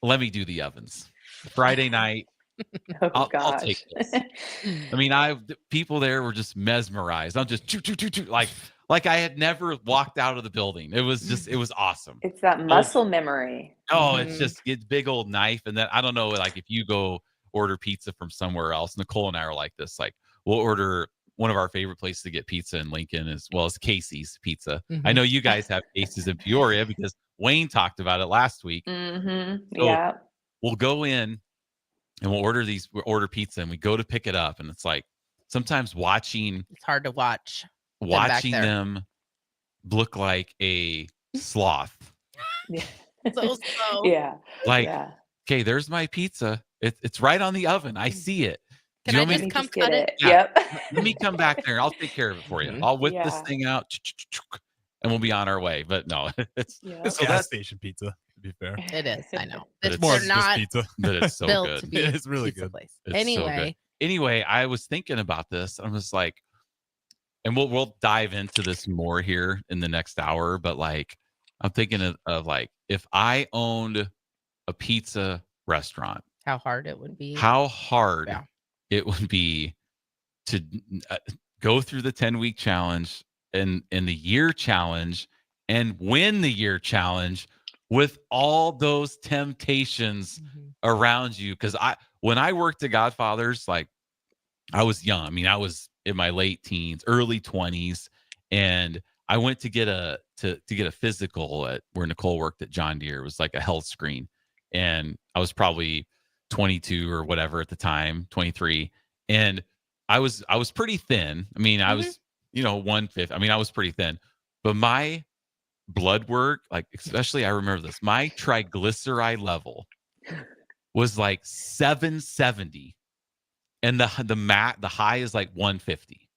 let me do the ovens. Friday night, I'll take this. People there were just mesmerized. I'm just like I had never walked out of the building. It was awesome. It's that muscle memory. Oh, it's big old knife. And then I don't know, like if you go order pizza from somewhere else, Nicole and I are like this, like we'll order one of our favorite places to get pizza in Lincoln as well as Casey's Pizza. I know you guys have Casey's in Peoria because Wayne talked about it last week. So we'll go in and we'll order pizza, and we go to pick it up, and it's like sometimes it's hard to watching them look like a sloth. So slow. Okay, there's my pizza. It's right on the oven. I see it. Can I just come cut it? Yep. Let me come back there. I'll take care of it for you. I'll whip this thing out, and we'll be on our way. But no, it's gas station pizza. To be fair, it is. I know. It's more than just pizza, but it's so built good. To be it's really good. Anyway, I was thinking about this. I was like, and we'll dive into this more here in the next hour. But like, I'm thinking of like if I owned a pizza restaurant, how hard it would be. It would be to go through the 10-week challenge and the year challenge and win the year challenge with all those temptations around you. Because when I worked at Godfather's, like I was young. I was in my late teens, early 20s, and I went to get a physical at where Nicole worked at John Deere. It was like a health screen, and I was probably 22 or whatever at the time, 23, and I was pretty thin. I was 150. I was pretty thin, but my blood work, like especially I remember this, my triglyceride level was like 770, and the high is like 150.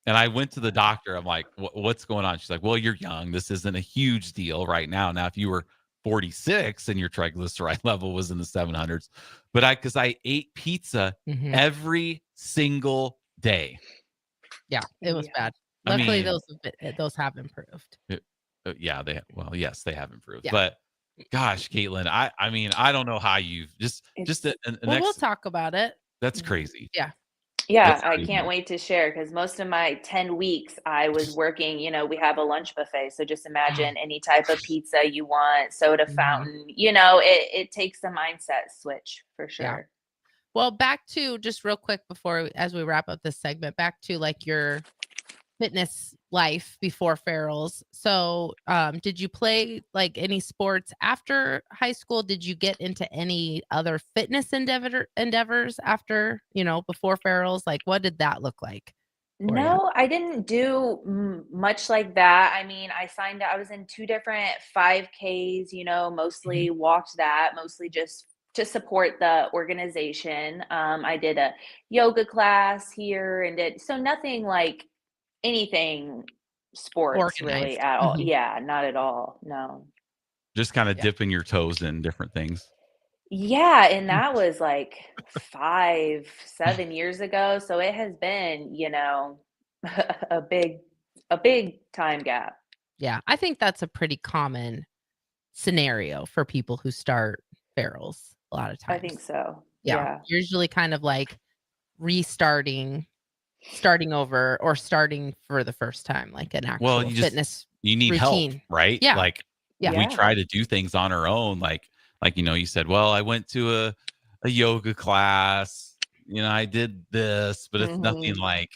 And I went to the doctor. I'm like, what's going on? She's like, well, you're young. This isn't a huge deal right now. Now, if you were 46 and your triglyceride level was in the 700s, but because I ate pizza every single day. Yeah, it was bad. Luckily, those have improved. Yes, they have improved. Yeah. But gosh, Caitlin, I don't know how you've we'll talk about it. That's crazy. Yeah, I can't wait to share because most of my 10 weeks I was working, we have a lunch buffet. So just imagine any type of pizza you want, soda fountain, it takes a mindset switch for sure. Yeah. Well, back to just real quick as we wrap up this segment, back to like your fitness life before Farrell's. So, did you play like any sports after high school? Did you get into any other fitness endeavors after, before Farrell's? Like, what did that look like for you? No, I didn't do much like that. I mean, I was in 2 different 5Ks, mostly walked that, mostly just to support the organization. I did a yoga class here and nothing like anything sports really Organized. at all. Mhm. Yeah, not at all. No. Just kind of dipping your toes in different things. Yeah, and that was like 5, 7 years ago. So it has been, a big time gap. Yeah, I think that's a pretty common scenario for people who start Farrell's a lot of I times. think so. Yeah, Yeah. usually kind of like starting over or starting for the first time, like an actual fitness you need routine. help, right? Yeah. Like Yeah. we try to do things on our own. Like you said, well, I went to a yoga class, I did this, but it's nothing like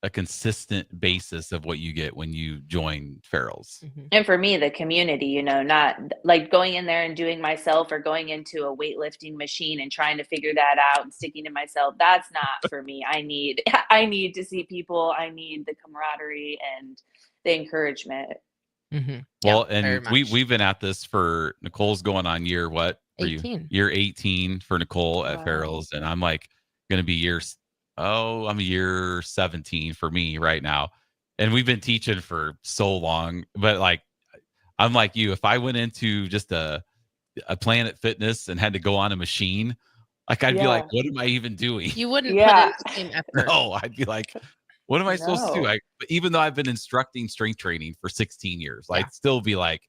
a consistent basis of what you get when you join Farrell's. And for me, the community, not like going in there and doing myself or going into a weightlifting machine and trying to figure that out and sticking to myself. That's not for me. I need to see people. I need the camaraderie and the encouragement. Well, and we've been at this for Nicole's going on year what for 18. you? Year 18 for Nicole at Farrell's, and I'm like going to be I'm year 17 for me right now. And we've been teaching for so long, but like, I'm like you, if I went into just a Planet Fitness and had to go on a machine, like, I'd be like, what am I even doing? You wouldn't put in the same effort. No, I'd be like, what am I supposed to do? Even though I've been instructing strength training for 16 years, I'd still be like,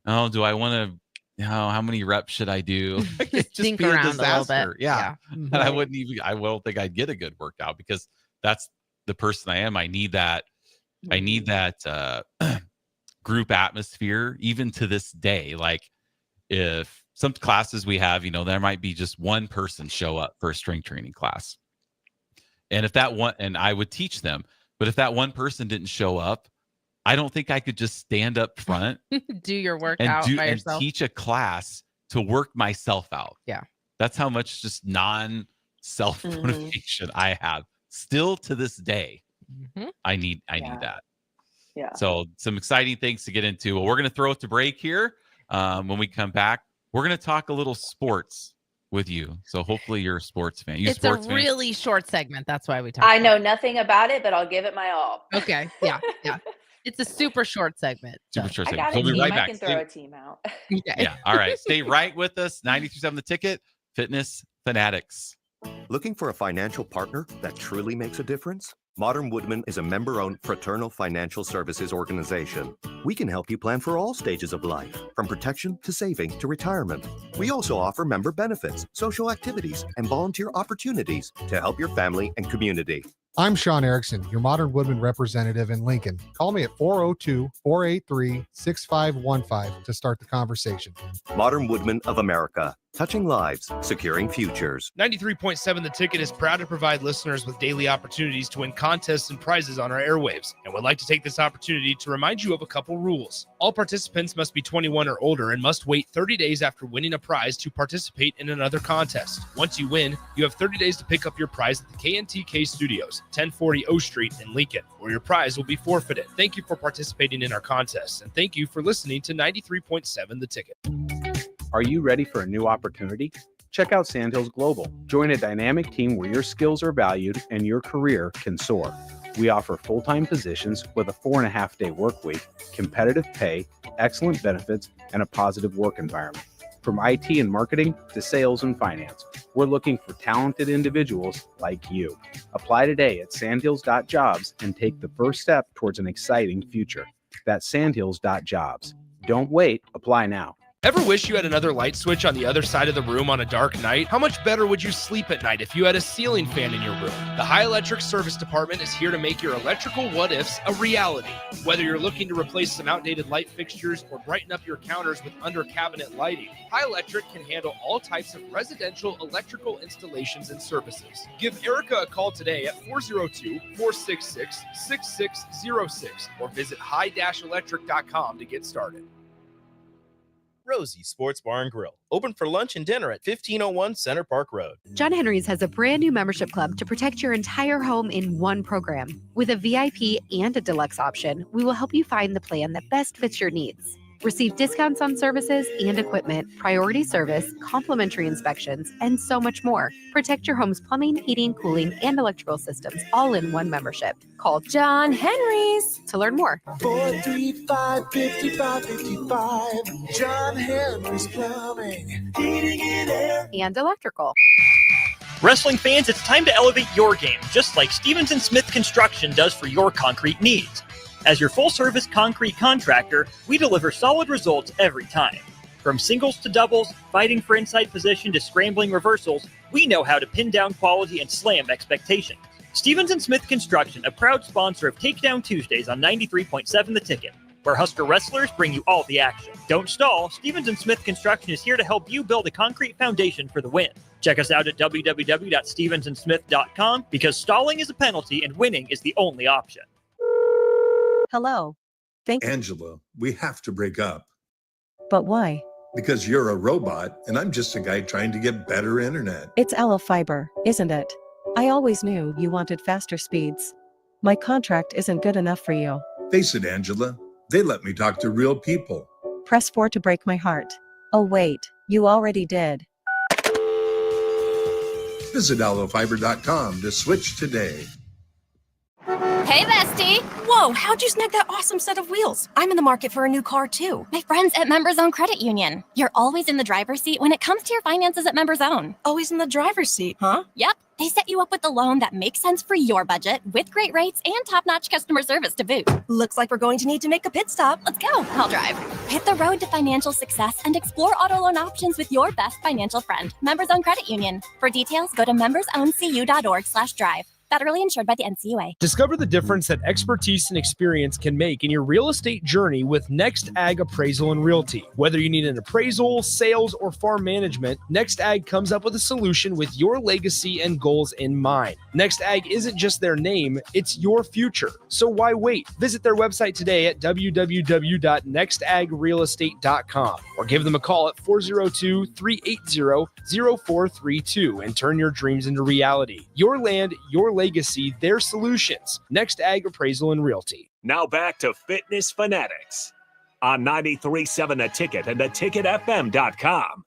oh, do I want to, how many reps should I do? It'd just Think be a around a little disaster. bit. Yeah. Mhm. And I don't think I'd get a good workout because that's the person I am. I need that group atmosphere even to this day. Like if some classes we have, there might be just one person show up for a strength training class. And if that one, and I would teach them, but if that one person didn't show up, I don't think I could just stand up front Do your workout by yourself. and teach a class to work myself out. Yeah. That's how much just non-self motivation I have still to this day. I need that. Yeah. So some exciting things to get into. Well, we're going to throw it to break here. When we come back, we're going to talk a little sports with you. So hopefully you're a sports fan. It's a really short segment. That's why we talk. I know nothing about it, but I'll give it my all. Okay. Yeah. Yeah. It's a super short segment. Super short I segment. got So a we'll be team. right I back. can throw a team out. Okay. Yeah. All right. Stay right with us. 93.7 The Ticket, Fitness Fanatics. Looking for a financial partner that truly makes a difference? Modern Woodman is a member-owned fraternal financial services organization. We can help you plan for all stages of life, from protection to saving to retirement. We also offer member benefits, social activities, and volunteer opportunities to help your family and community. I'm Sean Erickson, your Modern Woodman representative in Lincoln. Call me at 402-483-6515 to start the conversation. Modern Woodman of America, touching lives, securing futures. 93.7 The Ticket is proud to provide listeners with daily opportunities to win contests and prizes on our airwaves, and would like to take this opportunity to remind you of a couple rules. All participants must be 21 or older and must wait 30 days after winning a prize to participate in another contest. Once you win, you have 30 days to pick up your prize at the KNTK Studios, 1040 O Street in Lincoln, or your prize will be forfeited. Thank you for participating in our contest, and thank you for listening to 93.7 The Ticket. Are you ready for a new opportunity? Check out Sandhills Global. Join a dynamic team where your skills are valued and your career can soar. We offer full-time positions with a 4.5-day work week, competitive pay, excellent benefits, and a positive work environment. From IT and marketing to sales and finance, we're looking for talented individuals like you. Apply today at sandhills.jobs and take the first step towards an exciting future. That's sandhills.jobs. Don't wait, apply now. Ever wish you had another light switch on the other side of the room on a dark night? How much better would you sleep at night if you had a ceiling fan in your room? The High Electric Service Department is here to make your electrical what-ifs a reality. Whether you're looking to replace some outdated light fixtures or brighten up your counters with under-cabinet lighting, High Electric can handle all types of residential electrical installations and services. Give Erica a call today at 402-466-6606 or visit high-electric.com to get started. Rosie Sports Bar and Grill, open for lunch and dinner at 1501 Center Park Road. John Henry's has a brand new membership club to protect your entire home in one program. With a VIP and a deluxe option, we will help you find the plan that best fits your needs. Receive discounts on services and equipment, priority service, complimentary inspections, and so much more. Protect your home's plumbing, heating, cooling, and electrical systems all in one membership. Call John Henry's to learn more. 435-5555. John Henry's Plumbing, Heating and Air, and Electrical. Wrestling fans, it's time to elevate your game, just like Stevens & Smith Construction does for your concrete needs. As your full-service concrete contractor, we deliver solid results every time. From singles to doubles, fighting for inside position to scrambling reversals, we know how to pin down quality and slam expectations. Stevens & Smith Construction, a proud sponsor of Takedown Tuesdays on 93.7 The Ticket, where Husker wrestlers bring you all the action. Don't stall. Stevens & Smith Construction is here to help you build a concrete foundation for the win. Check us out at www.stevensandsmith.com because stalling is a penalty and winning is the only option. Hello. Angela, we have to break up. But why? Because you're a robot and I'm just a guy trying to get better internet. It's Aloe Fiber, isn't it? I always knew you wanted faster speeds. My contract isn't good enough for you. Face it, Angela. They let me talk to real people. Press 4 to break my heart. Oh wait, you already did. Visit aloefiber.com to switch today. Hey, bestie! Whoa, how'd you snag that awesome set of wheels? I'm in the market for a new car, too. My friends at Members Own Credit Union. You're always in the driver's seat when it comes to your finances at Members Own. Always in the driver's seat, huh? Yep. They set you up with a loan that makes sense for your budget with great rates and top-notch customer service to boot. Looks like we're going to need to make a pit stop. Let's go. I'll drive. Hit the road to financial success and explore auto loan options with your best financial friend, Members Own Credit Union. For details, go to membersowncu.org/drive. Federally insured by the NCUA. Discover the difference that expertise and experience can make in your real estate journey with Next Ag Appraisal and Realty. Whether you need an appraisal, sales, or farm management, Next Ag comes up with a solution with your legacy and goals in mind. Next Ag isn't just their name, it's your future. So why wait? Visit their website today at www.nextagrealestate.com or give them a call at 402-380-0432 and turn your dreams into reality. Your land, your legacy, their solutions. Next Ag Appraisal and Realty. Now back to Fitness Fanatics on 93.7 The Ticket and theticketfm.com.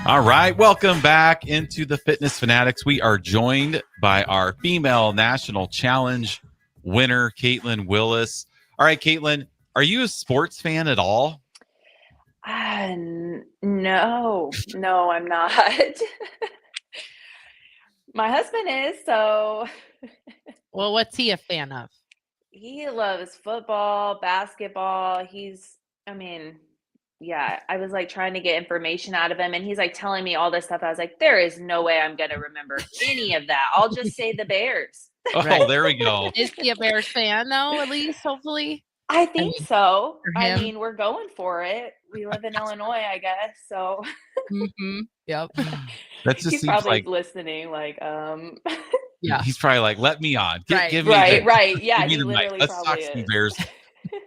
All right, welcome back into the Fitness Fanatics. We are joined by our female national challenge winner, Caitlin Willis. All right, Caitlin, are you a sports fan at all? No, I'm not. My husband is, so. Well, what's he a fan of? He loves football, basketball. Yeah, I was like trying to get information out of him and he's like telling me all this stuff. I was like, there is no way I'm going to remember any of that. I'll just say the Bears. Oh, there we go. Is he a Bears fan though, at least, hopefully? I think so. for him. We're going for it. We live in Illinois, I guess. So Yep. That just he's seems probably like listening. Yeah. he's probably like, let me on. Right. Give me Right. Yeah, give me he the mic. literally Let's talk probably some is. Bears.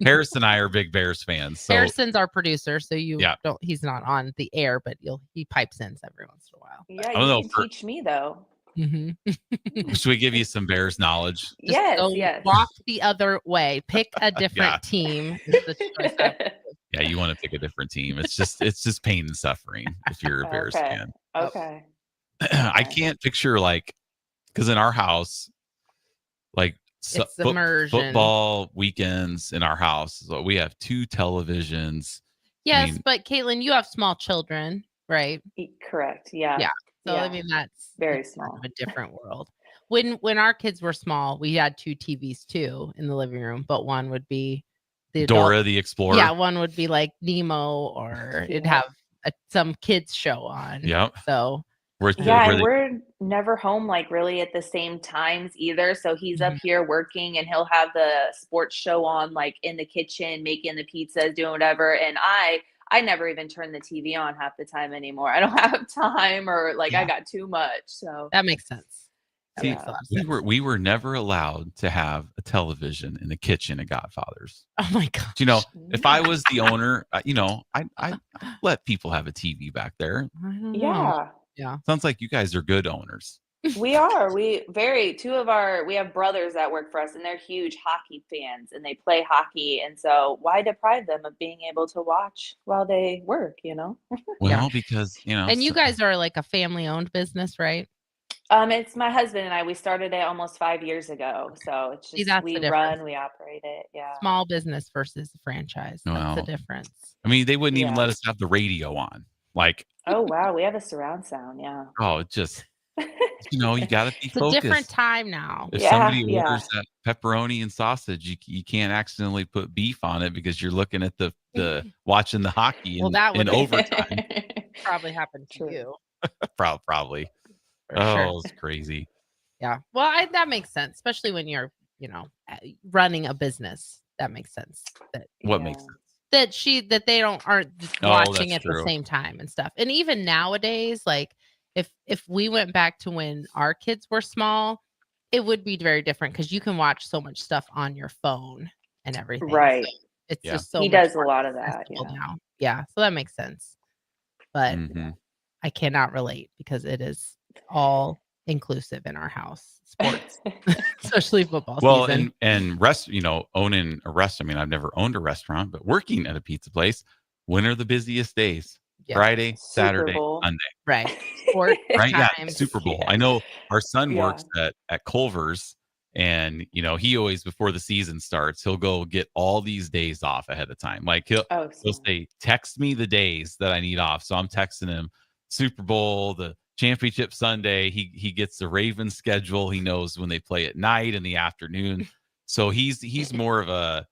Harris and I are big Bears fans. So Harrison's our producer, so Yeah. he's not on the air, but he pipes in every once in a while. Yeah, I don't know you can teach me though. should we give you some Bears knowledge? Just Yes, go yes. walk the other way. Pick a different Yeah. team. Is the choice I would give. Yeah, you want to pick a different team. It's just pain and suffering if you're a Bears Okay. fan. Okay. I can't picture because in our house, It's immersion. football weekends in our house. So we have 2 televisions. Yes, but Caitlin, you have small children, right? Correct. Yeah. Yeah. So Yeah. that's Very it's kind small. of a different world. when our kids were small, we had 2 TVs too in the living room, but one would be the Dora adult. the Explorer. Yeah, one would be like Nemo, or it'd have some kids show on. Yep. So and we're never home like really at the same times either. So he's up here working and he'll have the sports show on like in the kitchen, making the pizzas, doing whatever. And I never even turn the TV on half the time anymore. I don't have time, or like I got too much. So that makes sense. See, we were never allowed to have a television in the kitchen at Godfather's. Oh my god! You know, if I was the owner, you know, I let people have a TV back there. Yeah. Yeah. Sounds like you guys are good owners. We are. We have brothers that work for us, and they're huge hockey fans, and they play hockey. And so why deprive them of being able to watch while they work, you know? Well, because, you know. And you guys are like a family-owned business, right? It's my husband and I. We started it almost 5 years ago. So it's just, that's we the run, difference. we operate it. Yeah. Small business versus a franchise. That's Well, the difference. I mean, they wouldn't even let us have the radio on. Like, Oh, wow. We have a surround sound. Yeah. oh, it just, you know, you got to be It's focused. a different time now. If somebody orders that pepperoni and sausage, you can't accidentally put beef on it because you're looking at the watching the hockey Well, that in would overtime. probably happen to you. Probably. For Oh, sure. it's crazy. Yeah. Well, that makes sense, especially when you're, you know, running a business. That makes sense. What makes sense? That they aren't just Oh, watching that's at the true. same time and stuff. And even nowadays, like if we went back to when our kids were small, it would be very different because you can watch so much stuff on your phone and everything. Right. So it's Yeah. just so He much does a more lot of that. accessible Yeah. now. Yeah. So that makes sense. But Mhm. I cannot relate because it is all inclusive in our house, sports, especially football Well, season. and you know, owning a restaurant. I mean, I've never owned a restaurant, but working at a pizza place, when are the busiest days? Yeah. Friday, Super Saturday, Bowl. Sunday. Right. Sport Right? Yeah, times. Super Bowl. I know our son Yeah. works at Culver's, and you know, he always, before the season starts, he'll go get all these days off ahead of time. Like he'll say, text me the days that I need off. So I'm texting him Super Bowl, the championship Sunday. He gets the Ravens schedule. He knows when they play at night and the afternoon. So he's more of a,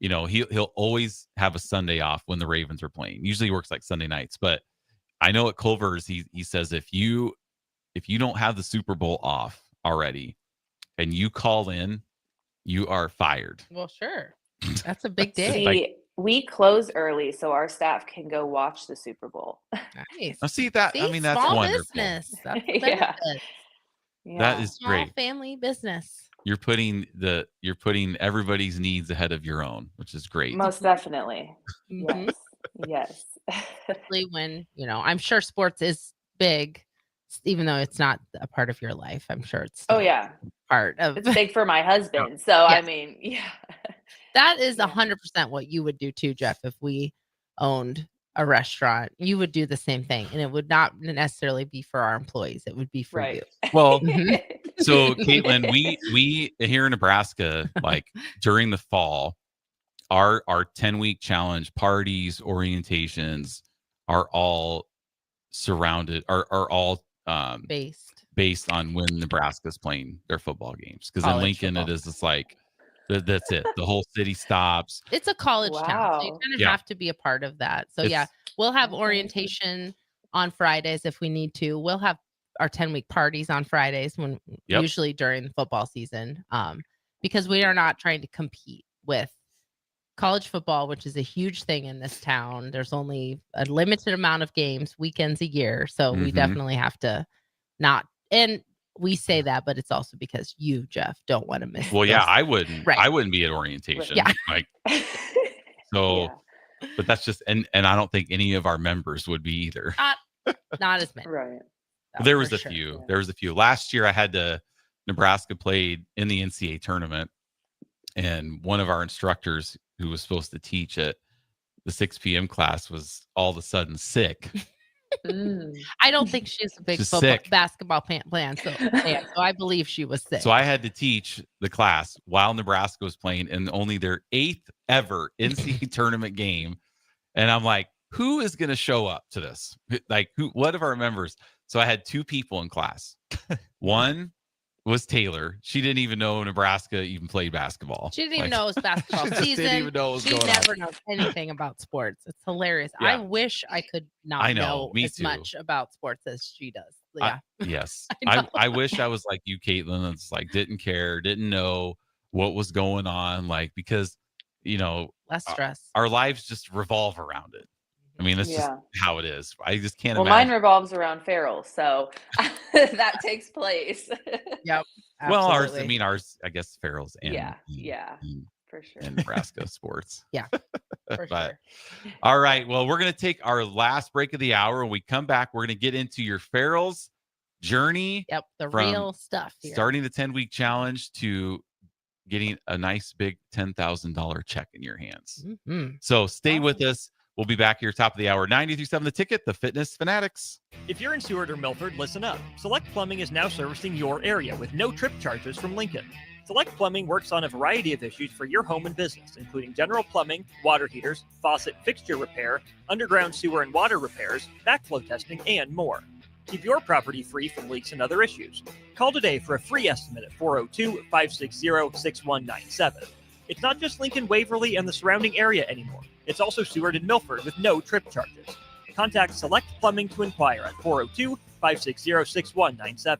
you know, he'll always have a Sunday off when the Ravens are playing. Usually he works like Sunday nights, but I know at Culver's he says if you don't have the Super Bowl off already and you call in, you are fired. Well, sure. That's a big day. See, we close early so our staff can go watch the Super Bowl. Nice. Now, see that? I mean, that's small wonderful. business. That's the Yeah. benefit. That is Small great. family business. You're putting everybody's needs ahead of your own, which is great. Most definitely. Mhm. Yes. Especially when, you know, I'm sure sports is big, even though it's not a part of your life. I'm sure it's Oh still yeah. part of It's big for my husband. So I Yes. mean, yeah. That is 100% what you would do too, Jeff. If we owned a restaurant, you would do the same thing, and it would not necessarily be for our employees. It would be for you. Well, Mhm. so Caitlin, we here in Nebraska, like during the fall, our 10-week challenge parties, orientations are all based on when Nebraska's playing their football games. Because in College Lincoln, football. it is just like that's it. The whole city stops. It's a college town, so you Wow. kind of Yeah. have to be a part of that. So yeah, we'll have orientation on Fridays if we need to. We'll have our 10-week parties on Fridays Yep. usually during the football season, because we are not trying to compete with college football, which is a huge thing in this town. There's only a limited amount of games, weekends a year, so we Mhm. definitely have to not. And we say that, but it's also because you, Jeff, don't want to miss. Well, yeah, those- I wouldn't. Right. I wouldn't be at orientation. Yeah. Like so, but that's just and I don't think any of our members would be either. Not as many. Right. There was for a sure. few. There was a few. Last year, I had Nebraska played in the NCAA tournament, and one of our instructors who was supposed to teach at the 6 p.m. class was all of a sudden sick. I don't think she's a big She's football sick. basketball fan, so I believe she was sick. So I had to teach the class while Nebraska was playing in only their 8th ever NCAA tournament game. And I'm like, who is going to show up to this? Like, what of our members? So I had 2 people in class. One was Taylor. She didn't even know Nebraska even played basketball. She didn't even know it was basketball She just season. didn't even know what was She going on. never knows anything about sports. It's hilarious. Yeah. I wish I could not I know, me as too. much about sports as she does. Yeah. Yes. I know. I wish I was like you, Caitlin. It's like didn't care, didn't know what was going on, like because less stress. Our lives just revolve around it. I mean, that's just Yeah. how it is. I just can't Well, mine imagine. revolves around ferals, so that takes place. Yep. Well, absolutely. ours, I guess, ferals and Yeah, for sure. and Nebraska sports. Yeah, for But sure. all right, well, we're gonna take our last break of the hour. When we come back, we're gonna get into your ferals journey. Yep, the from real stuff here. starting the 10-week challenge to getting a nice big $10,000 check in your hands. Mhm. So stay with us. We'll be back here top of the hour. 93.7 The Ticket, the Fitness Fanatics. If you're in Seward or Milford, listen up. Select Plumbing is now servicing your area with no trip charges from Lincoln. Select Plumbing works on a variety of issues for your home and business, including general plumbing, water heaters, faucet fixture repair, underground sewer and water repairs, backflow testing, and more. Keep your property free from leaks and other issues. Call today for a free estimate at 402-560-6197. It's not just Lincoln, Waverly, and the surrounding area anymore. It's also Seward and Milford with no trip charges. Contact Select Plumbing to inquire at 402-560-6197.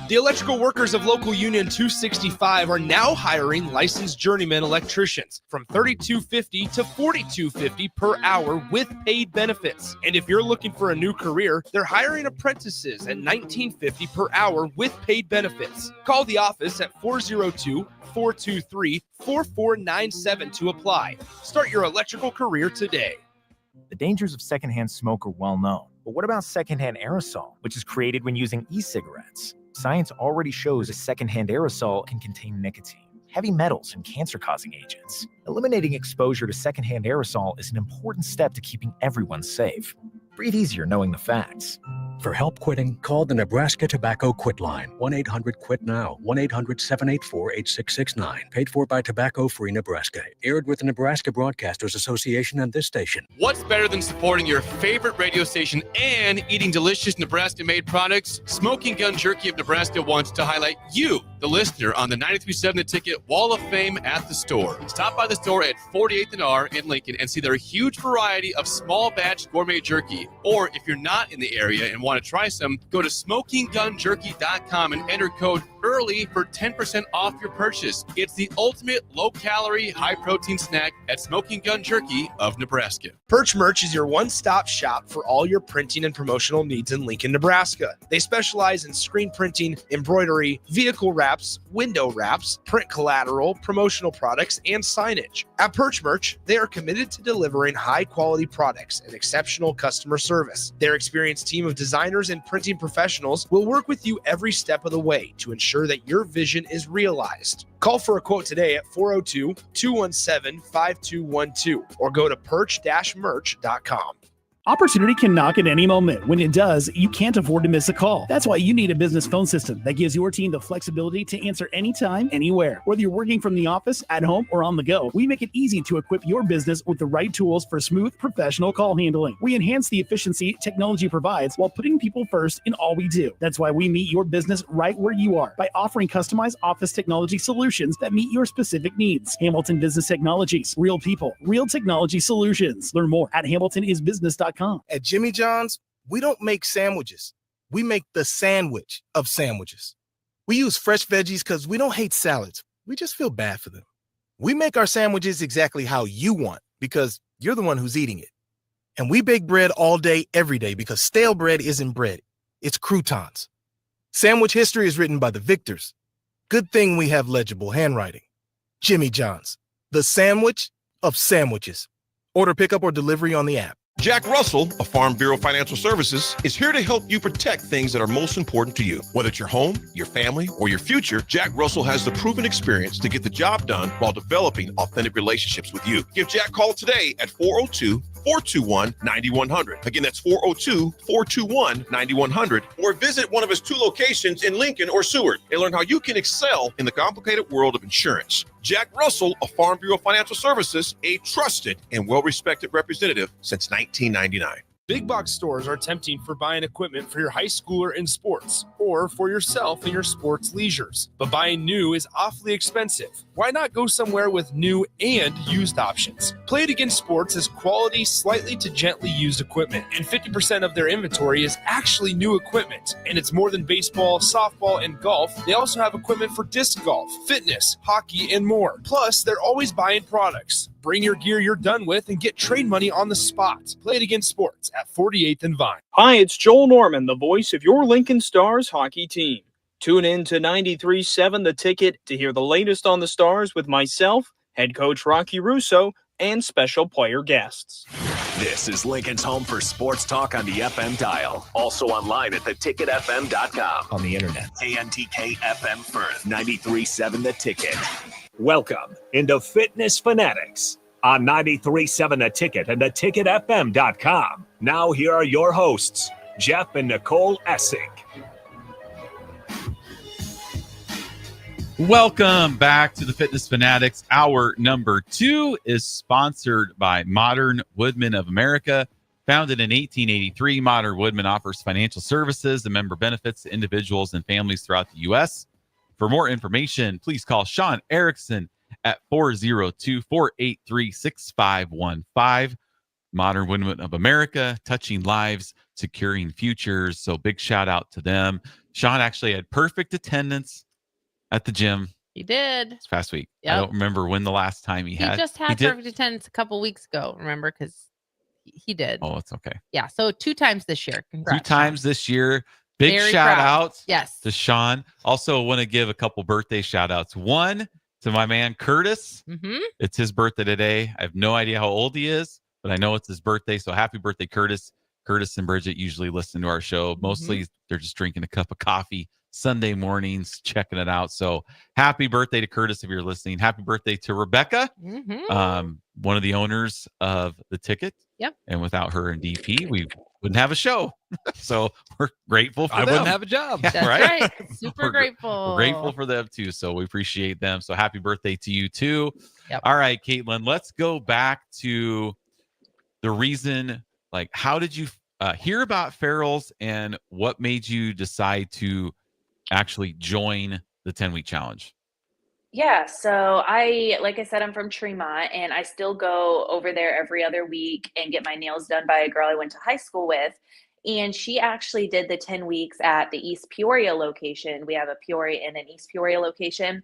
The electrical workers of Local Union 265 are now hiring licensed journeyman electricians from $32.50 to $42.50 per hour with paid benefits. And if you're looking for a new career, they're hiring apprentices at $19.50 per hour with paid benefits. Call the office at 402-423-4497 to apply. Start your electrical career today. The dangers of secondhand smoke are well known. But what about secondhand aerosol, which is created when using e-cigarettes? Science already shows a secondhand aerosol can contain nicotine, heavy metals, and cancer-causing agents. Eliminating exposure to secondhand aerosol is an important step to keeping everyone safe. Breathe easier knowing the facts. For help quitting, call the Nebraska Tobacco Quit Line, 1-800-QUIT-NOW, 1-800-784-8669. Paid for by Tobacco Free Nebraska. Aired with the Nebraska Broadcasters Association and this station. What's better than supporting your favorite radio station and eating delicious Nebraska-made products? Smoking Gun Jerky of Nebraska wants to highlight you, the listener, on the 93.7 The Ticket Wall of Fame at the store. Stop by the store at 48th and R in Lincoln and see their huge variety of small batch gourmet jerky. Or if you're not in the area and want to try some, go to smokinggunjerky.com and enter code EARLY for 10% off your purchase. It's the ultimate low-calorie, high-protein snack at Smoking Gun Jerky of Nebraska. Perch Merch is your one-stop shop for all your printing and promotional needs in Lincoln, Nebraska. They specialize in screen printing, embroidery, vehicle wraps, window wraps, print collateral, promotional products, and signage. At Perch Merch, they are committed to delivering high-quality products and exceptional customer service. Their experienced team of designers and printing professionals will work with you every step of the way to ensure that your vision is realized. Call for a quote today at 402-217-5212 or go to perch-merch.com. Opportunity can knock at any moment. When it does, you can't afford to miss a call. That's why you need a business phone system that gives your team the flexibility to answer anytime, anywhere. Whether you're working from the office, at home, or on the go, we make it easy to equip your business with the right tools for smooth, professional call handling. We enhance the efficiency technology provides while putting people first in all we do. That's why we meet your business right where you are by offering customized office technology solutions that meet your specific needs. Hamilton Business Technologies. Real people, real technology solutions. Learn more at hamiltonisbusiness.com. At Jimmy John's, we don't make sandwiches. We make the sandwich of sandwiches. We use fresh veggies because we don't hate salads. We just feel bad for them. We make our sandwiches exactly how you want because you're the one who's eating it. And we bake bread all day, every day because stale bread isn't bread. It's croutons. Sandwich history is written by the victors. Good thing we have legible handwriting. Jimmy John's, the sandwich of sandwiches. Order pickup or delivery on the app. Jack Russell of Farm Bureau Financial Services is here to help you protect things that are most important to you. Whether it's your home, your family, or your future, Jack Russell has the proven experience to get the job done while developing authentic relationships with you. Give Jack a call today at 402-421-9100. Again, that's 402-421-9100. Or visit one of his 2 locations in Lincoln or Seward and learn how you can excel in the complicated world of insurance. Jack Russell of Farm Bureau Financial Services, a trusted and well-respected representative since 1999. Big box stores are tempting for buying equipment for your high schooler in sports or for yourself in your sports leisures. But buying new is awfully expensive. Why not go somewhere with new and used options? Play It Again Sports has quality, slightly to gently used equipment, and 50% of their inventory is actually new equipment. And it's more than baseball, softball, and golf. They also have equipment for disc golf, fitness, hockey, and more. Plus, they're always buying products. Bring your gear you're done with and get trade money on the spot. Play It Again Sports at 48th and Vine. Hi, it's Joel Norman, the voice of your Lincoln Stars hockey team. Tune in to 93.7 The Ticket to hear the latest on the Stars with myself, head coach Rocky Russo, and special player guests. This is Lincoln's home for sports talk on the FM dial. Also online at theticketfm.com. On the internet. KNTK FM Firth, 93.7 The Ticket. Welcome into Fitness Fanatics on 93.7 The Ticket and theticketfm.com. Now here are your hosts, Jeff and Nicole Essink. Welcome back to the Fitness Fanatics. Hour number 2 is sponsored by Modern Woodmen of America. Founded in 1883, Modern Woodmen offers financial services and member benefits to individuals and families throughout the U.S. For more information, please call Sean Erickson at 402-483-6515. Modern Woodmen of America, touching lives, securing futures. So big shout out to them. Sean actually had perfect attendance at the gym. He did. This past week. Yep. I don't remember when the last time he had. He just had perfect attendance a couple weeks ago, remember? Because he did. Oh, it's okay. Yeah, so 2 times this year. Congrats. 2 times this year. Big Very shout proud. out Yes. to Sean. Also want to give a couple birthday shout outs. One to my man Curtis. Mm-hmm. It's his birthday today. I have no idea how old he is, but I know it's his birthday. So happy birthday, Curtis. Curtis and Bridget usually listen to our show. Mostly they're just drinking a cup of coffee Sunday mornings, checking it out. So happy birthday to Curtis if you're listening. Happy birthday to Rebecca, one of the owners of the Ticket. Yep. And without her and DP, we wouldn't have a show. So we're grateful for I them. wouldn't have a job. That's right. Super grateful. We're grateful for them too. So we appreciate them. So happy birthday to you too. Yep. All right, Caitlin, let's go back to the reason, like, how did you hear about Farrell's and what made you decide to actually join the 10-week challenge? Yeah, so like I said, I'm from Tremont, and I still go over there every other week and get my nails done by a girl I went to high school with. And she actually did the 10 weeks at the East Peoria location. We have a Peoria and an East Peoria location.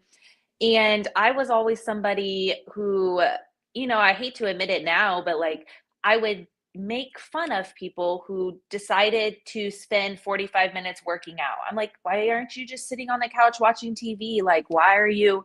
And I was always somebody who, I hate to admit it now, but like I would make fun of people who decided to spend 45 minutes working out. I'm like, why aren't you just sitting on the couch watching TV? Like, why are you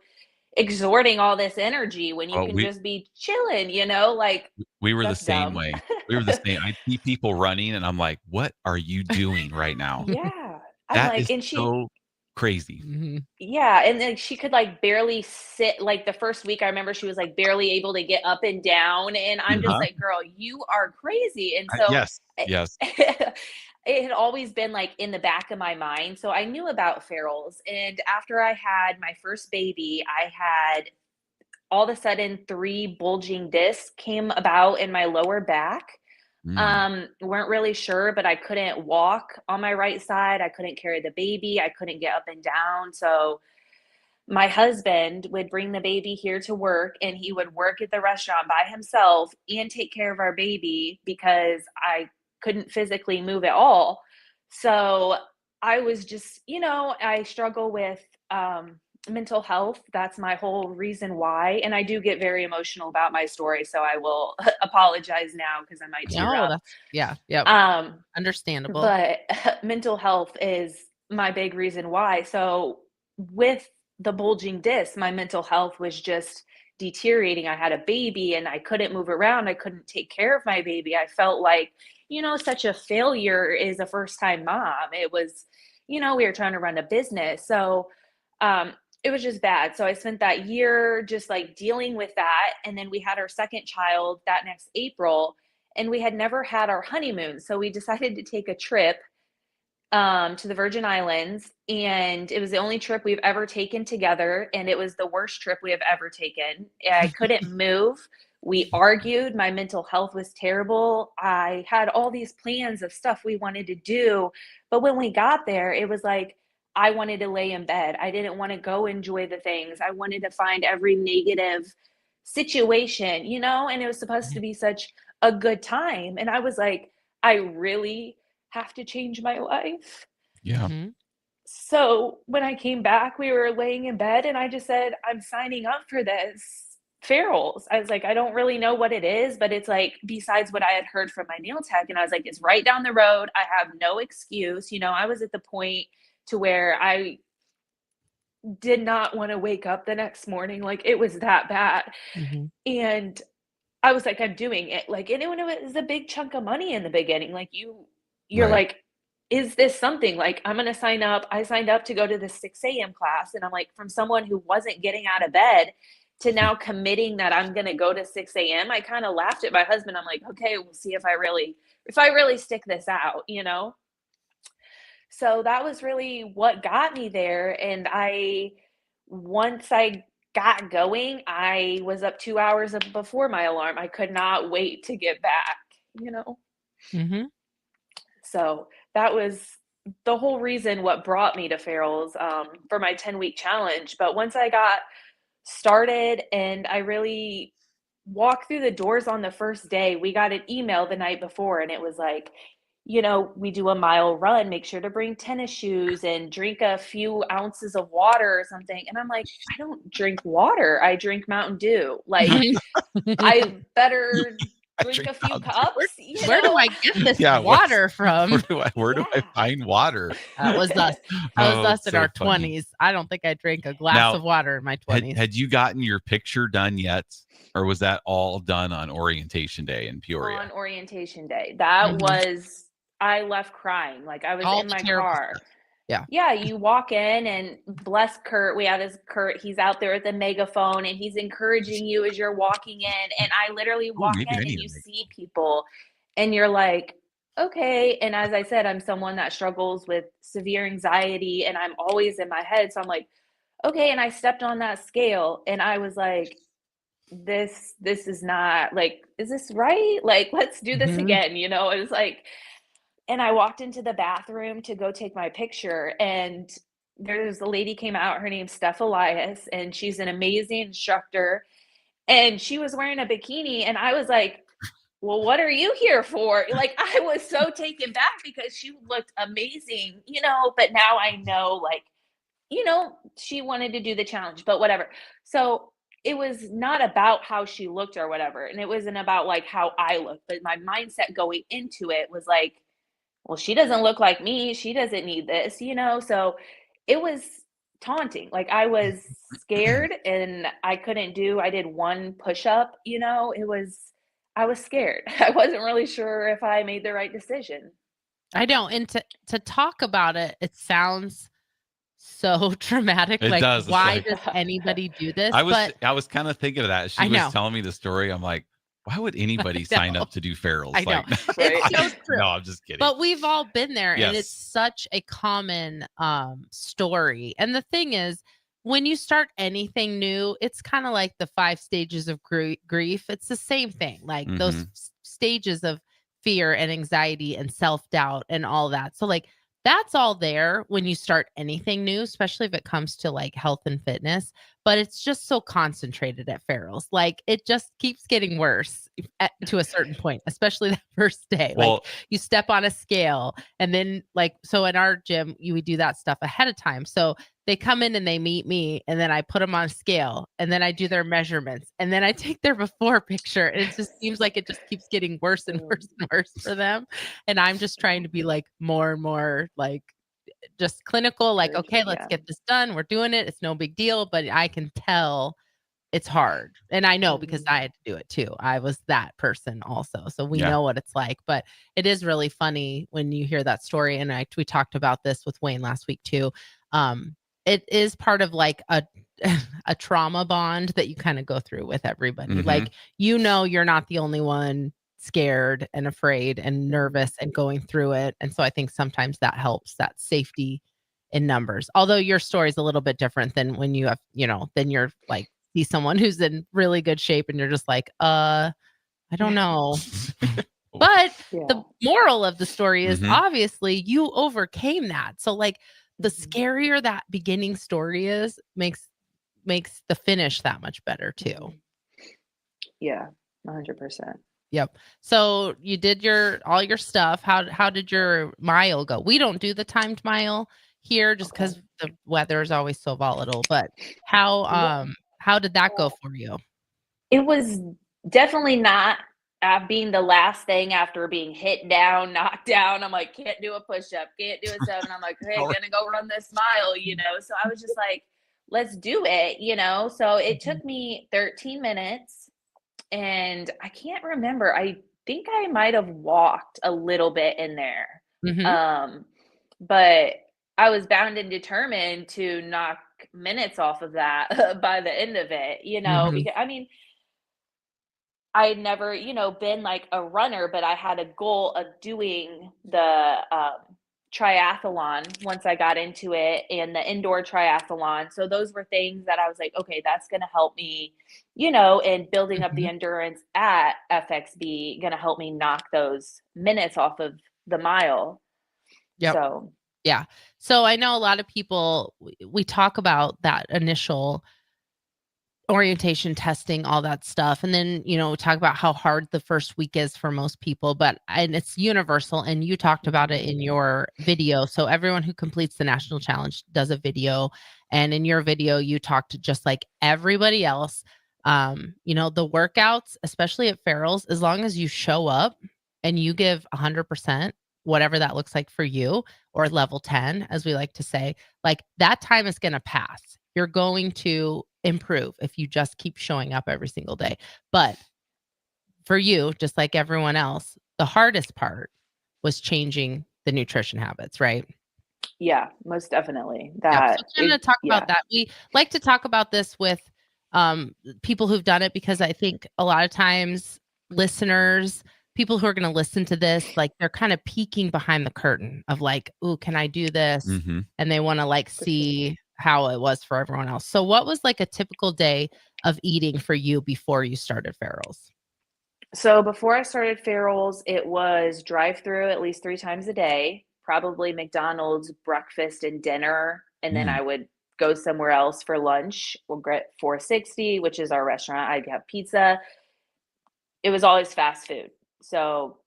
exhorting all this energy when you can just be chilling, like we were the that's same dumb. way. We were the same. I see people running and I'm like, what are you doing right now? Yeah. That I'm like, is and she, so crazy. yeah. And then she could like barely sit. Like the first week, I remember she was like barely able to get up and down. And I'm just like, girl, you are crazy. And so yes. it had always been like in the back of my mind. So I knew about Farrell's. And after I had my first baby, I had all of a sudden 3 bulging discs came about in my lower back. Weren't really sure, but I couldn't walk on my right side. I couldn't carry the baby. I couldn't get up and down. So my husband would bring the baby here to work, and he would work at the restaurant by himself and take care of our baby because I couldn't physically move at all. So I was just, I struggle with mental health. That's my whole reason why. And I do get very emotional about my story. So I will apologize now because I might tear up. Understandable. But mental health is my big reason why. So with the bulging disc, my mental health was just deteriorating. I had a baby and I couldn't move around. I couldn't take care of my baby. I felt like, such a failure as a first-time mom. It was, we were trying to run a business. So it was just bad. So I spent that year just like dealing with that. And then we had our second child that next April, and we had never had our honeymoon. So we decided to take a trip to the Virgin Islands, and it was the only trip we've ever taken together. And it was the worst trip we have ever taken. I couldn't move. We argued. My mental health was terrible. I had all these plans of stuff we wanted to do. But when we got there, it was like, I wanted to lay in bed. I didn't want to go enjoy the things. I wanted to find every negative situation, you know, and it was supposed to be such a good time. And I was like, I really have to change my life. Yeah. So when I came back, we were laying in bed and I just said, I'm signing up for this. Ferals. I was like, I don't really know what it is, but it's like, besides what I had heard from my nail tech, and I was like, it's right down the road. I have no excuse. You know, I was at the point to where I did not want to wake up the next morning. Like, it was that bad. And I was like, I'm doing it. Like, and it was a big chunk of money in the beginning. Like, you're Right. like, is this something? Like, I'm going to sign up. I signed up to go to the 6 a.m. class. And I'm like, from someone who wasn't getting out of bed to now committing that I'm going to go to 6 a.m. I kind of laughed at my husband. I'm like, okay, we'll see if I really stick this out, you know? So that was really what got me there. And once I got going, I was up 2 hours before my alarm. I could not wait to get back, you know? So that was the whole reason what brought me to Ferals for my 10-week challenge. But once I got started and I really walked through the doors on the first day, we got an email the night before and it was like, you know, we do a mile run, make sure to bring tennis shoes and drink a few ounces of water or something. And I'm like, I don't drink water. I drink Mountain Dew. Like, I better drink a few cups. Where do I get this water from? Where do I find water? That was us. In so our funny. 20s. I don't think I drank a glass Now, of water in my 20s. Had you gotten your picture done yet? Or was that all done on orientation day in Peoria? On orientation day. That was, I left crying. Like, I was All in the my terrible car. stuff. Yeah. Yeah, you walk in and bless Kurt. We have Kurt. He's out there with the megaphone and he's encouraging you as you're walking in. And I literally walk in and you see people and you're like, okay. And as I said, I'm someone that struggles with severe anxiety and I'm always in my head. So I'm like, okay. And I stepped on that scale and I was like, this is not like, is this right? Like, let's do this again. You know, it was like, and I walked into the bathroom to go take my picture and there's a lady came out, her name's Steph Elias, and she's an amazing instructor. And she was wearing a bikini and I was like, well, what are you here for? Like, I was so taken back because she looked amazing, you know, but now I know, like, you know, she wanted to do the challenge, but whatever. So it was not about how she looked or whatever. And it wasn't about like how I looked, but my mindset going into it was like, well, she doesn't look like me. She doesn't need this, you know? So it was taunting. Like, I was scared and I did one push-up, you know? I was scared. I wasn't really sure if I made the right decision. I know. And to talk about it, it sounds so traumatic. It like, does. It's why like- does anybody do this? I was kind of thinking of that. She I know. was telling me the story. I'm like, why would anybody sign up to do ferals? I know. Like, It's so true. No, I'm just kidding. But we've all been there, and it's Yes. such a common story. And the thing is, when you start anything new, it's kind of like the 5 stages of grief. It's the same thing, like those stages of fear and anxiety and self-doubt and all that. So like, that's all there when you start anything new, especially if it comes to like health and fitness, but it's just so concentrated at Ferals. Like, it just keeps getting worse to a certain point, especially that first day. Well- like, you step on a scale and then like, so in our gym, we do that stuff ahead of time. So they come in and they meet me and then I put them on a scale and then I do their measurements and then I take their before picture. And it just seems like it just keeps getting worse and worse and worse for them. And I'm just trying to be like more and more like just clinical, like, okay, let's get this done. We're doing it. It's no big deal, but I can tell it's hard. And I know because I had to do it too. I was that person also. So we know what it's like, but it is really funny when you hear that story. And we talked about this with Wayne last week too. It is part of like a trauma bond that you kind of go through with everybody. Like, you know, you're not the only one scared and afraid and nervous and going through it. And so I think sometimes that helps, that safety in numbers. Although your story is a little bit different than when you have, you know, then you're like see someone who's in really good shape and you're just like, I don't know. But the moral of the story is obviously you overcame that. So like the scarier that beginning story is, makes the finish that much better too. Yeah, 100%. Yep. So you did all your stuff. How did your mile go? We don't do the timed mile here just because the weather is always so volatile. But how did that go for you? It was definitely not being the last thing after being hit down, knocked down. I'm like, can't do a push-up, can't do a 7. I'm like, hey, gonna go run this mile, So I was just like, let's do it, So it took me 13 minutes. And I can't remember. I think I might have walked a little bit in there. But I was bound and determined to knock minutes off of that by the end of it, because I mean, I had never, been like a runner, but I had a goal of doing the triathlon once I got into it, and the indoor triathlon. So those were things that I was like, okay, that's going to help me, and building up the endurance at FXB, going to help me knock those minutes off of the mile. Yep. So, yeah. So I know a lot of people, we talk about that initial orientation, testing, all that stuff. And then, talk about how hard the first week is for most people, and it's universal. And you talked about it in your video. So everyone who completes the national challenge does a video. And in your video, you talked just like everybody else. The workouts, especially at Farrell's, as long as you show up and you give 100%, whatever that looks like for you, or level 10, as we like to say, like that time is going to pass. You're going to improve if you just keep showing up every single day. But for you, just like everyone else, the hardest part was changing the nutrition habits, right? Yeah, most definitely. So kind of talk about that. We like to talk about this with people who've done it, because I think a lot of times listeners, people who are going to listen to this, like they're kind of peeking behind the curtain of like, ooh, can I do this? And they want to like see how it was for everyone else. So what was like a typical day of eating for you before you started Farrell's? So before I started Farrell's, it was drive-through at least 3 times a day, probably McDonald's breakfast and dinner. And then I would go somewhere else for lunch. We'll get 460, which is our restaurant. I'd have pizza. It was always fast food. So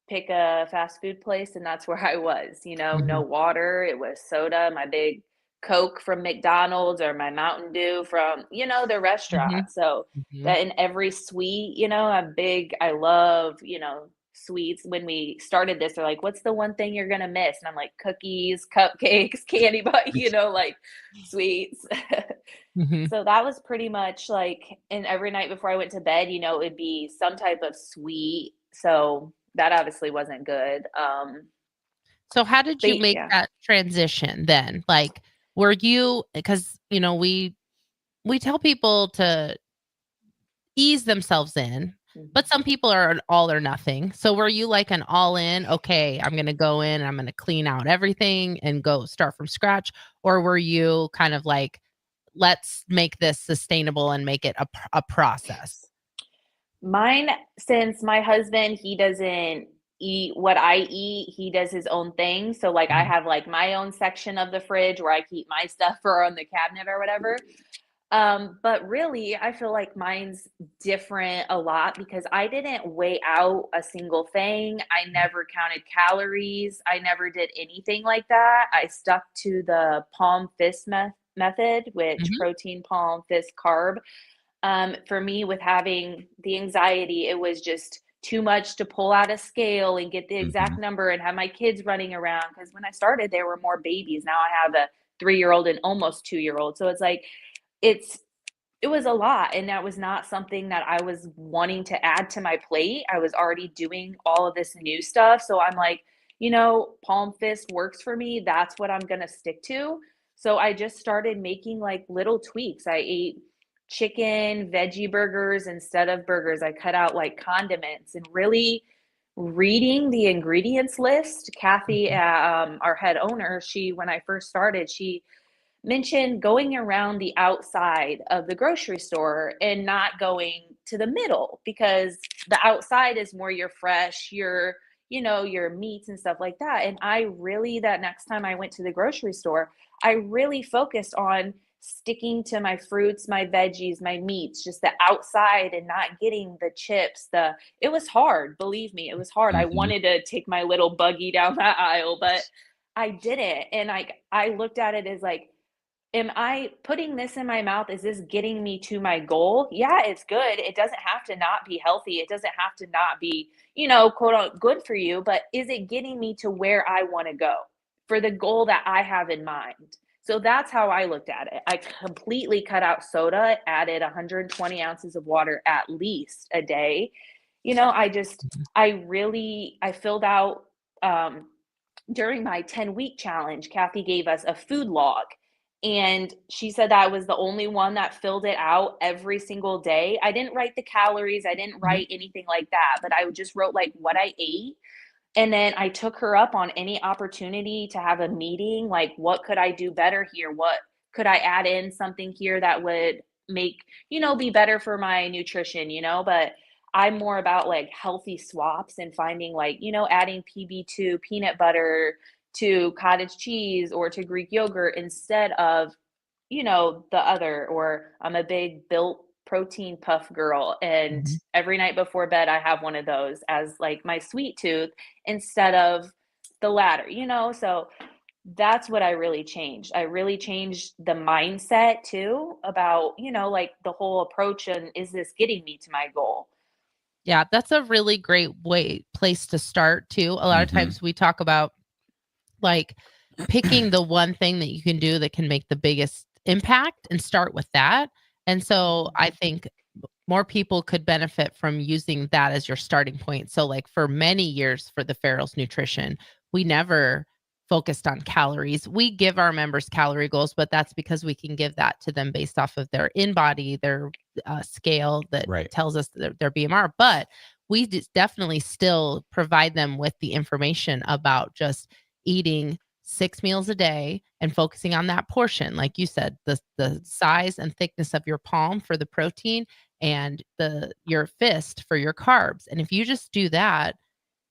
pick a fast food place, and that's where I was, no water. It was soda, my big Coke from McDonald's, or my Mountain Dew from, the restaurant. So that, in every sweet, I love, sweets. When we started this, they're like, what's the one thing you're going to miss? And I'm like, cookies, cupcakes, candy, but, like sweets. So that was pretty much like, and every night before I went to bed, it would be some type of sweet. So that obviously wasn't good. So how did you make that transition then? Like, were you, because, we tell people to ease themselves in, but some people are an all or nothing. So were you like an all in, okay, I'm going to go in, I'm going to clean out everything and go start from scratch? Or were you kind of like, let's make this sustainable and make it a process? Mine, since my husband, he doesn't eat what I eat, he does his own thing. So like I have like my own section of the fridge where I keep my stuff or on the cabinet or whatever. But really, I feel like mine's different a lot because I didn't weigh out a single thing. I never counted calories. I never did anything like that. I stuck to the palm fist method, which protein, palm fist, carb. For me, with having the anxiety, it was just too much to pull out a scale and get the exact number and have my kids running around. Because when I started, there were more babies. Now I have a 3-year-old and almost 2-year-old. So it's like, it was a lot. And that was not something that I was wanting to add to my plate. I was already doing all of this new stuff. So I'm like, palm fist works for me. That's what I'm going to stick to. So I just started making like little tweaks. I ate chicken, veggie burgers instead of burgers. I cut out like condiments and really reading the ingredients list. Kathy, our head owner, when I first started, she mentioned going around the outside of the grocery store and not going to the middle, because the outside is more your fresh, your, your meats and stuff like that. And I really, that next time I went to the grocery store, I really focused on sticking to my fruits, my veggies, my meats, just the outside, and not getting the chips. It was hard, believe me, it was hard. I wanted to take my little buggy down that aisle, but I didn't. And I looked at it as like, am I putting this in my mouth? Is this getting me to my goal? Yeah, it's good. It doesn't have to not be healthy. It doesn't have to not be, quote unquote, good for you, but is it getting me to where I want to go for the goal that I have in mind? So that's how I looked at it. I completely cut out soda, added 120 ounces of water at least a day. I filled out, during my 10-week challenge, Kathy gave us a food log. And she said that I was the only one that filled it out every single day. I didn't write the calories. I didn't write anything like that, but I just wrote like what I ate. And then I took her up on any opportunity to have a meeting. Like, what could I do better here? What could I add in something here that would make, be better for my nutrition, but I'm more about like healthy swaps and finding like, adding PB2 peanut butter to cottage cheese or to Greek yogurt instead of, the other. Or I'm a big Built protein puff girl, and every night before bed I have one of those as like my sweet tooth instead of the latter, so that's what I really changed. I really changed the mindset too about, like the whole approach and is this getting me to my goal? Yeah, that's a really great place to start too. A lot of times we talk about like picking the one thing that you can do that can make the biggest impact and start with that. And so I think more people could benefit from using that as your starting point. So like for many years for the Farrell's Nutrition, we never focused on calories. We give our members calorie goals, but that's because we can give that to them based off of their in-body, their scale that tells us their BMR. But we definitely still provide them with the information about just eating 6 meals a day and focusing on that portion. Like you said, the size and thickness of your palm for the protein and your fist for your carbs. And if you just do that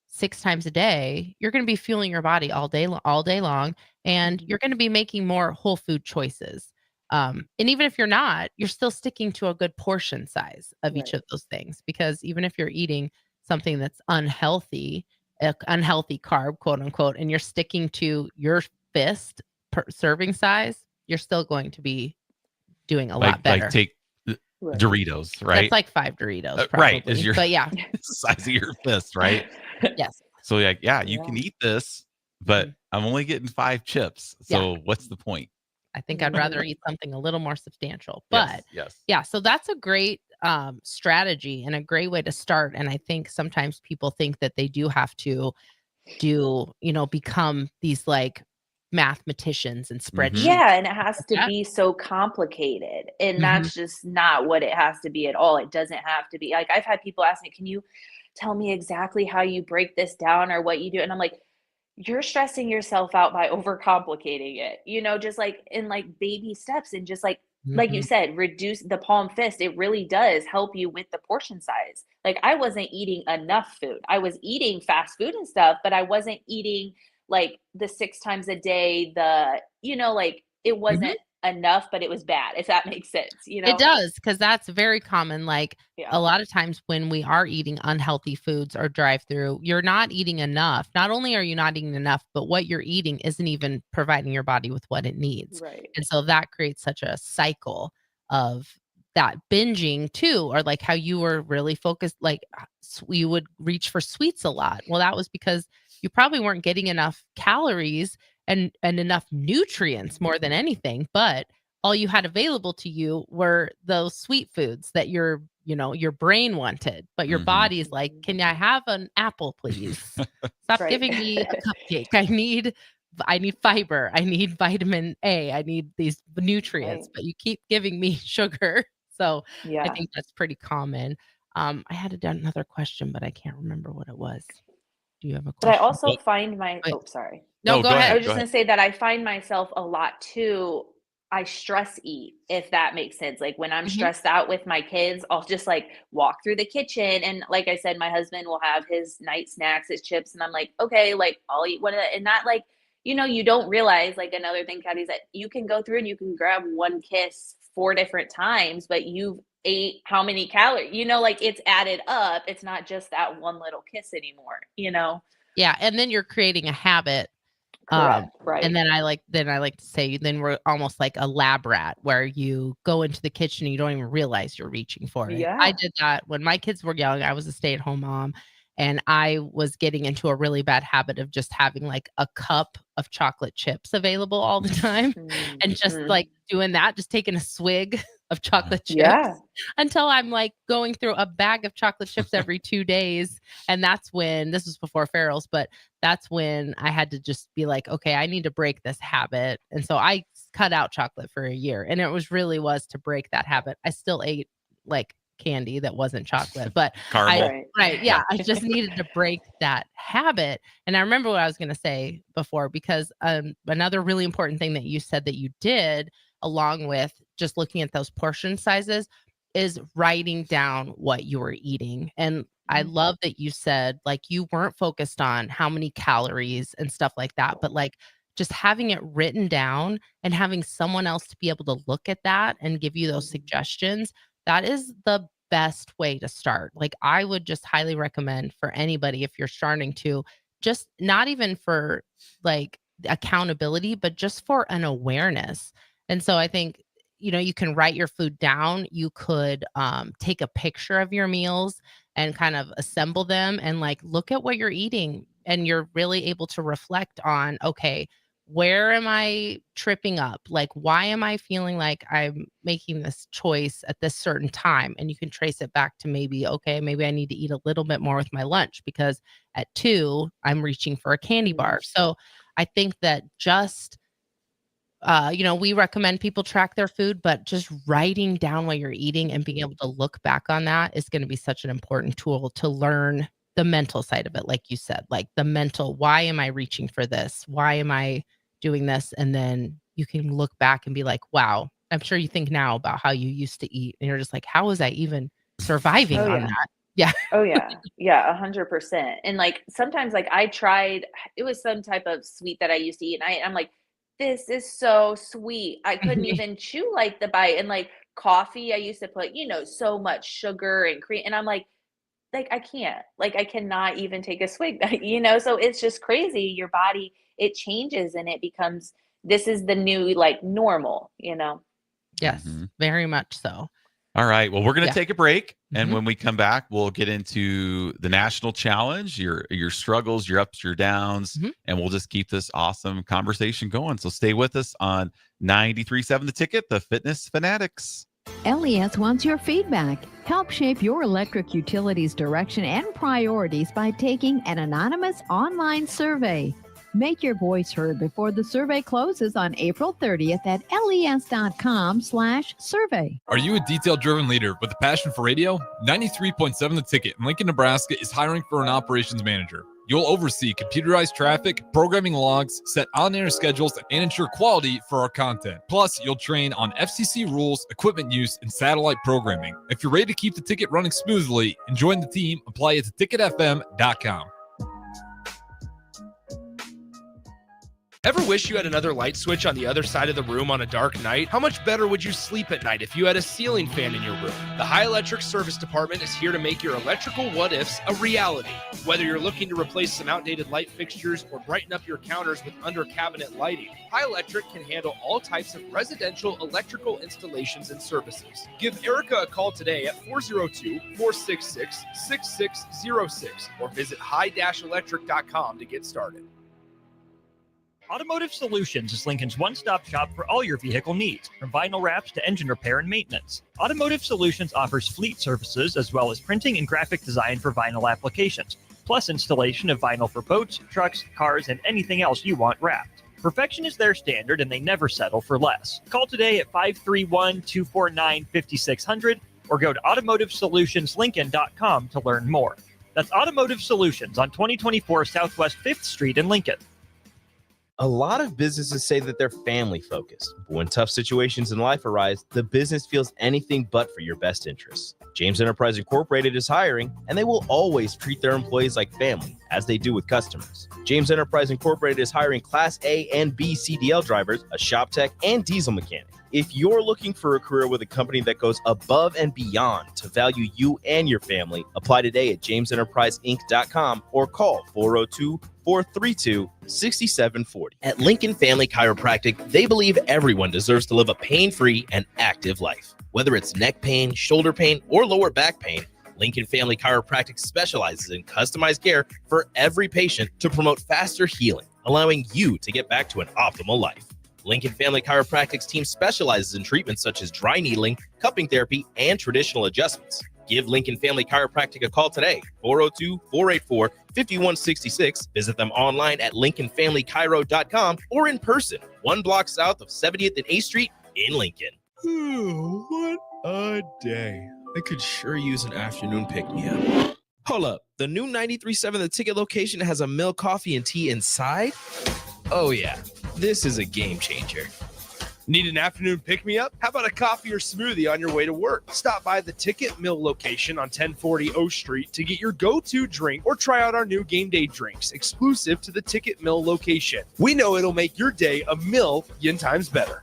6 times a day, you're going to be fueling your body all day long, and you're going to be making more whole food choices. And even if you're not, you're still sticking to a good portion size of each of those things, because even if you're eating something that's unhealthy carb, quote unquote, and you're sticking to your fist serving size, you're still going to be doing a lot better. Like take Doritos, right? That's like 5 Doritos, probably. Right. Is but yeah, size of your fist, right? Yes. So like, you can eat this, but I'm only getting 5 chips. So what's the point? I think I'd rather eat something a little more substantial. But yes. Yeah, so that's a great strategy and a great way to start. And I think sometimes people think that they do have to become these like mathematicians and spreadsheets. Yeah, and it has to be so complicated. And that's just not what it has to be at all. It doesn't have to be. Like, I've had people ask me, can you tell me exactly how you break this down or what you do? And I'm like, you're stressing yourself out by overcomplicating it, just like in like baby steps, and just like you said, reduce the palm fist. It really does help you with the portion size. Like, I wasn't eating enough food. I was eating fast food and stuff, but I wasn't eating like the 6 times a day, like it wasn't enough, but it was bad, if that makes sense. It does, because that's very common. Like a lot of times when we are eating unhealthy foods or drive-through, you're not eating enough. Not only are you not eating enough, but what you're eating isn't even providing your body with what it needs. Right. And so that creates such a cycle of that binging too, or like how you were really focused, like you would reach for sweets a lot. Well, that was because you probably weren't getting enough calories and enough nutrients more than anything, but all you had available to you were those sweet foods that your brain wanted, but your body's like, can I have an apple, please? Stop giving me a cupcake. I need fiber. I need vitamin A. I need these nutrients, but you keep giving me sugar. So I think that's pretty common. I had another question, but I can't remember what it was. Do you have a question? But I also find sorry. No, go ahead. I was just going to say that I find myself a lot too, I stress eat, if that makes sense. Like when I'm Mhm. stressed out with my kids, I'll just like walk through the kitchen. And like I said, my husband will have his night snacks, his chips. And I'm like, okay, like I'll eat one of that. And not like, you don't realize like another thing, Kathy, is that you can go through and you can grab one kiss 4 different times, but you've ate how many calories, like it's added up. It's not just that one little kiss anymore. Yeah, and then you're creating a habit. Correct. Right. And then I like to say then we're almost like a lab rat where you go into the kitchen and you don't even realize you're reaching for it. Yeah. I did that when my kids were young. I was a stay-at-home mom and I was getting into a really bad habit of just having like a cup of chocolate chips available all the time and just like doing that, just taking a swig of chocolate chips Yeah. until I'm like going through a bag of chocolate chips every 2 days. And that's when this was before Farrell's, but that's when I had to just be like, okay, I need to break this habit. And so I cut out chocolate for a year and it was to break that habit. I still ate like candy that wasn't chocolate, but Caramel. yeah, I just needed to break that habit. And I remember what I was going to say before, because another really important thing that you said that you did along with just looking at those portion sizes is writing down what you were eating. And I love that you said like you weren't focused on how many calories and stuff like that, but like just having it written down and having someone else to be able to look at that and give you those suggestions. That is the best way to start. Like I would just highly recommend for anybody, if you're starting to, just not even for like accountability, but just for an awareness. And so I think, you can write your food down. You could take a picture of your meals and kind of assemble them and like look at what you're eating. And you're really able to reflect on, okay, where am I tripping up? Like, why am I feeling like I'm making this choice at this certain time? And you can trace it back to maybe, okay, maybe I need to eat a little bit more with my lunch because at 2, I'm reaching for a candy bar. So I think that just, we recommend people track their food, but just writing down what you're eating and being able to look back on that is going to be such an important tool to learn the mental side of it. Like you said, like the mental, why am I reaching for this? Why am I doing this? And then you can look back and be like, wow, I'm sure you think now about how you used to eat. And you're just like, how was I even surviving on that? Yeah. Oh yeah. Yeah. 100%. And like, sometimes like I tried, it was some type of sweet that I used to eat. And I'm like, this is so sweet. I couldn't even chew like the bite. And like coffee, I used to put, so much sugar and cream. And I'm like, I can't, I cannot even take a swig, so it's just crazy. Your body, it changes and it becomes, this is the new normal, Yes, very much so. All right. Well, we're going to take a break. And when we come back, we'll get into the national challenge, your struggles, your ups, your downs, and we'll just keep this awesome conversation going. So stay with us on 93.7 The Ticket, the Fitness Fanatics. LES wants your feedback. Help shape your electric utility's direction and priorities by taking an anonymous online survey. Make your voice heard before the survey closes on April 30th at les.com/survey. Are you a detail-driven leader with a passion for radio? 93.7 The Ticket in Lincoln, Nebraska is hiring for an operations manager. You'll oversee computerized traffic, programming logs, set on-air schedules, and ensure quality for our content. Plus, you'll train on FCC rules, equipment use, and satellite programming. If you're ready to keep the ticket running smoothly and join the team, apply at theticketfm.com. Ever wish you had another light switch on the other side of the room on a dark night? How much better would you sleep at night if you had a ceiling fan in your room? The High Electric Service Department is here to make your electrical what-ifs a reality. Whether you're looking to replace some outdated light fixtures or brighten up your counters with under-cabinet lighting, High Electric can handle all types of residential electrical installations and services. Give Erica a call today at 402-466-6606 or visit high-electric.com to get started. Automotive Solutions is Lincoln's one-stop shop for all your vehicle needs, from vinyl wraps to engine repair and maintenance. Automotive Solutions offers fleet services as well as printing and graphic design for vinyl applications, plus installation of vinyl for boats, trucks, cars, and anything else you want wrapped. Perfection is their standard and they never settle for less. Call today at 531-249-5600 or go to automotivesolutionslincoln.com to learn more. That's Automotive Solutions on 2024 Southwest 5th Street in Lincoln. A lot of businesses say that they're family focused, but when tough situations in life arise, the business feels anything but for your best interests. James Enterprise Incorporated is hiring, and they will always treat their employees like family, as they do with customers. James Enterprise Incorporated is hiring Class A and B CDL drivers, a shop tech, and diesel mechanic. If you're looking for a career with a company that goes above and beyond to value you and your family, apply today at jamesenterpriseinc.com or call 402-432-6740. At Lincoln Family Chiropractic, they believe everyone deserves to live a pain-free and active life. Whether it's neck pain, shoulder pain, or lower back pain, Lincoln Family Chiropractic specializes in customized care for every patient to promote faster healing, allowing you to get back to an optimal life. Lincoln Family Chiropractic's team specializes in treatments such as dry needling, cupping therapy, and traditional adjustments. Give Lincoln Family Chiropractic a call today, 402-484-5166. Visit them online at lincolnfamilychiro.com or in person, 1 block south of 70th and 8th Street in Lincoln. What a day. I could sure use an afternoon pick-me-up. Hold up, the new 93.7 The Ticket location has a milk, coffee, and tea inside? Oh yeah, this is a game changer. Need an afternoon pick-me-up? How about a coffee or smoothie on your way to work? Stop by the Ticket Mill location on 1040 O Street to get your go-to drink or try out our new game day drinks exclusive to the Ticket Mill location. We know it'll make your day a million times better.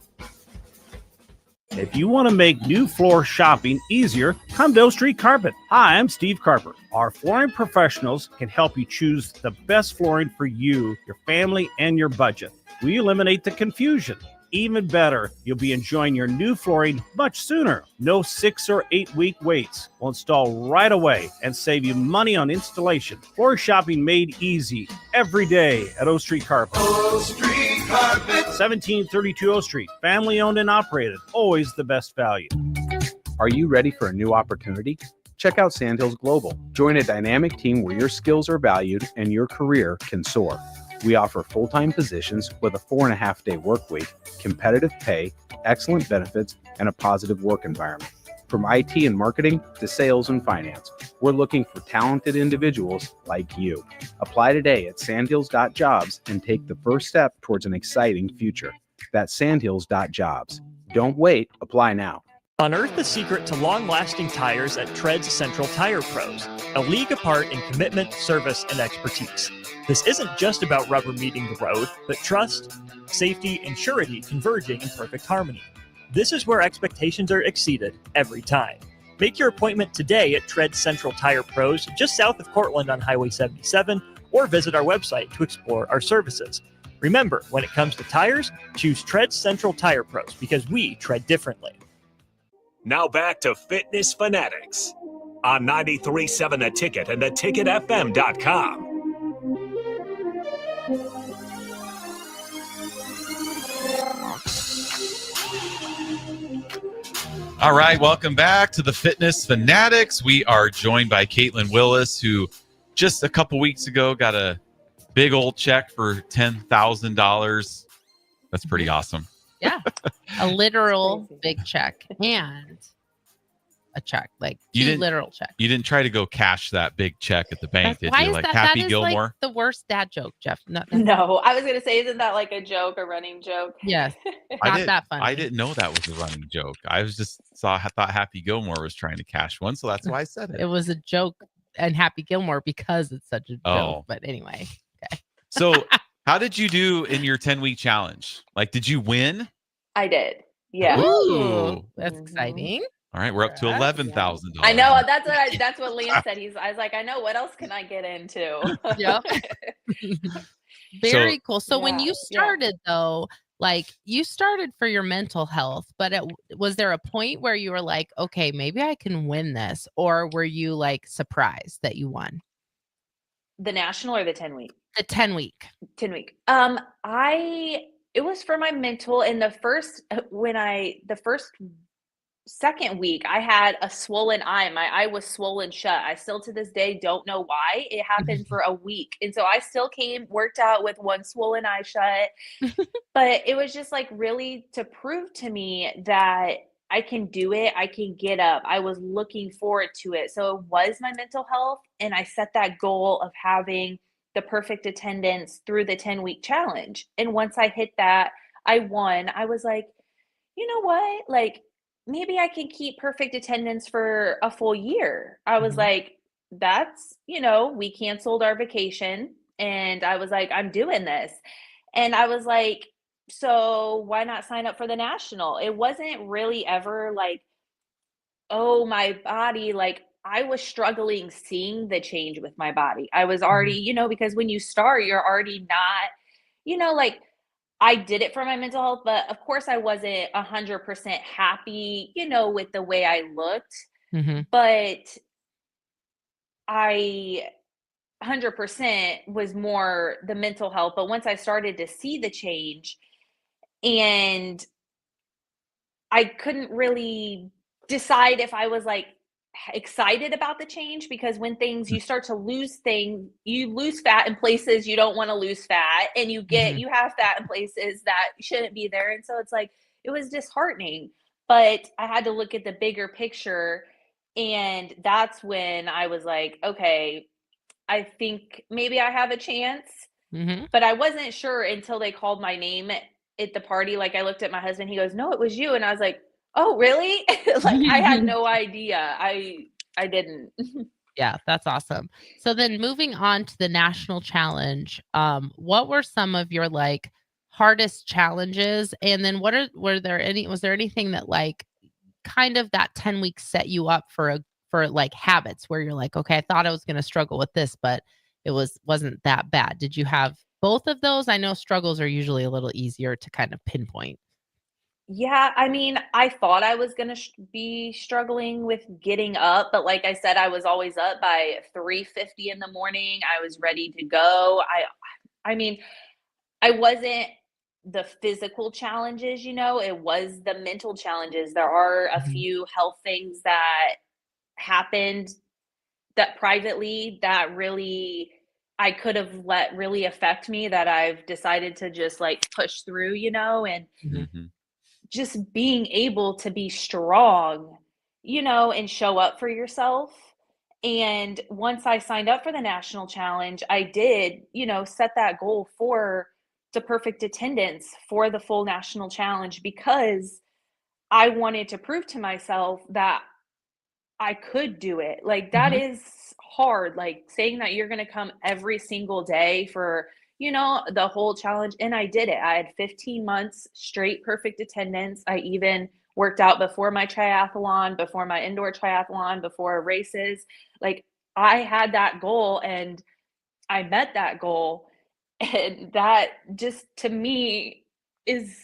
If you want to make new floor shopping easier, come to O Street Carpet. Hi, I'm Steve Carper. Our flooring professionals can help you choose the best flooring for you, your family, and your budget. We eliminate the confusion. Even better, you'll be enjoying your new flooring much sooner. No 6 or 8 week waits. We'll install right away and save you money on installation. Floor shopping made easy every day at O Street Carpet. O Street Carpet. 1732 O Street. Family owned and operated. Always the best value. Are you ready for a new opportunity? Check out Sandhills Global. Join a dynamic team where your skills are valued and your career can soar. We offer full-time positions with a 4.5-day work week, competitive pay, excellent benefits, and a positive work environment. From IT and marketing to sales and finance, we're looking for talented individuals like you. Apply today at sandhills.jobs and take the first step towards an exciting future. That's sandhills.jobs. Don't wait, apply now. Unearth the secret to long-lasting tires at Tread's Central Tire Pros, a league apart in commitment, service, and expertise. This isn't just about rubber meeting the road, but trust, safety, and surety converging in perfect harmony. This is where expectations are exceeded every time. Make your appointment today at Tread's Central Tire Pros, just south of Cortland on Highway 77, or visit our website to explore our services. Remember, when it comes to tires, choose Tread's Central Tire Pros because we tread differently. Now back to Fitness Fanatics on 93.7 The Ticket and theticketfm.com. All right, welcome back to the Fitness Fanatics. We are joined by Caitlin Willis, who just a couple weeks ago got a big old check for $10,000. That's pretty awesome. Yeah, a literal big check and a check, like two literal checks. You didn't try to go cash that big check at the bank, did Why you? is Like that? Happy That is Gilmore? like the worst dad joke, Jeff. No, I was gonna say, isn't that like a joke, a running joke? Yes, I that funny. I didn't know that was a running joke. I thought Happy Gilmore was trying to cash one, so that's why I said it. It was a joke and Happy Gilmore because it's such a Oh. joke. But anyway, okay. So how did you do in your 10-week challenge? Like, did you win? I did. Yeah. Ooh, that's exciting. All right, we're up to $11,000. I know that's what Liam said. I was like, I know, what else can I get into? Yep. Very So- cool. So when you started though, like you started for your mental health, but was there a point where you were like, okay, maybe I can win this? Or were you like surprised that you won? The national or the 10-week? The 10-week. 10-week. It was for my mental. In the second week, I had a swollen eye. My eye was swollen shut. I still to this day don't know why. It happened for a week. And so I still worked out with one swollen eye shut. But it was just like really to prove to me that I can do it. I can get up. I was looking forward to it. So it was my mental health. And I set that goal of having the perfect attendance through the 10-week challenge. And once I hit that, I won. I was like, you know what? Like, maybe I can keep perfect attendance for a full year. I was like, that's, we canceled our vacation. And I was like, I'm doing this. And I was like, so why not sign up for the national? It wasn't really ever like, oh, my body, like I was struggling seeing the change with my body. I was already, because when you start, you're already not, like I did it for my mental health, but of course I wasn't 100% happy, with the way I looked, but I 100% was more the mental health. But once I started to see the change, and I couldn't really decide if I was like excited about the change, because when you start to lose things, you lose fat in places you don't want to lose fat, and you have fat in places that shouldn't be there. And so it's like, it was disheartening, but I had to look at the bigger picture. And that's when I was like, okay, I think maybe I have a chance. But I wasn't sure until they called my name at the party. Like, I looked at my husband, he goes, "No, it was you." And I was like, "Oh, really?" Like, I had no idea. I didn't. Yeah, that's awesome. So then moving on to the national challenge, what were some of your like hardest challenges? And then was there anything that like kind of that 10 weeks set you up for like habits where you're like, okay, I thought I was going to struggle with this, but it wasn't that bad. Did you have both of those? I know struggles are usually a little easier to kind of pinpoint. Yeah, I mean, I thought I was gonna be struggling with getting up, but like I said, I was always up by 3:50 in the morning. I was ready to go. I mean, I wasn't the physical challenges, it was the mental challenges. There are a few health things that happened that privately that really I could have let really affect me, that I've decided to just like push through, and just being able to be strong, and show up for yourself. And once I signed up for the national challenge, I did, set that goal for the perfect attendance for the full national challenge, because I wanted to prove to myself that I could do it. Like, that is hard. Like, saying that you're going to come every single day for, the whole challenge. And I did it. I had 15 months straight perfect attendance. I even worked out before my triathlon, before my indoor triathlon, before races. Like, I had that goal and I met that goal. And that just, to me, is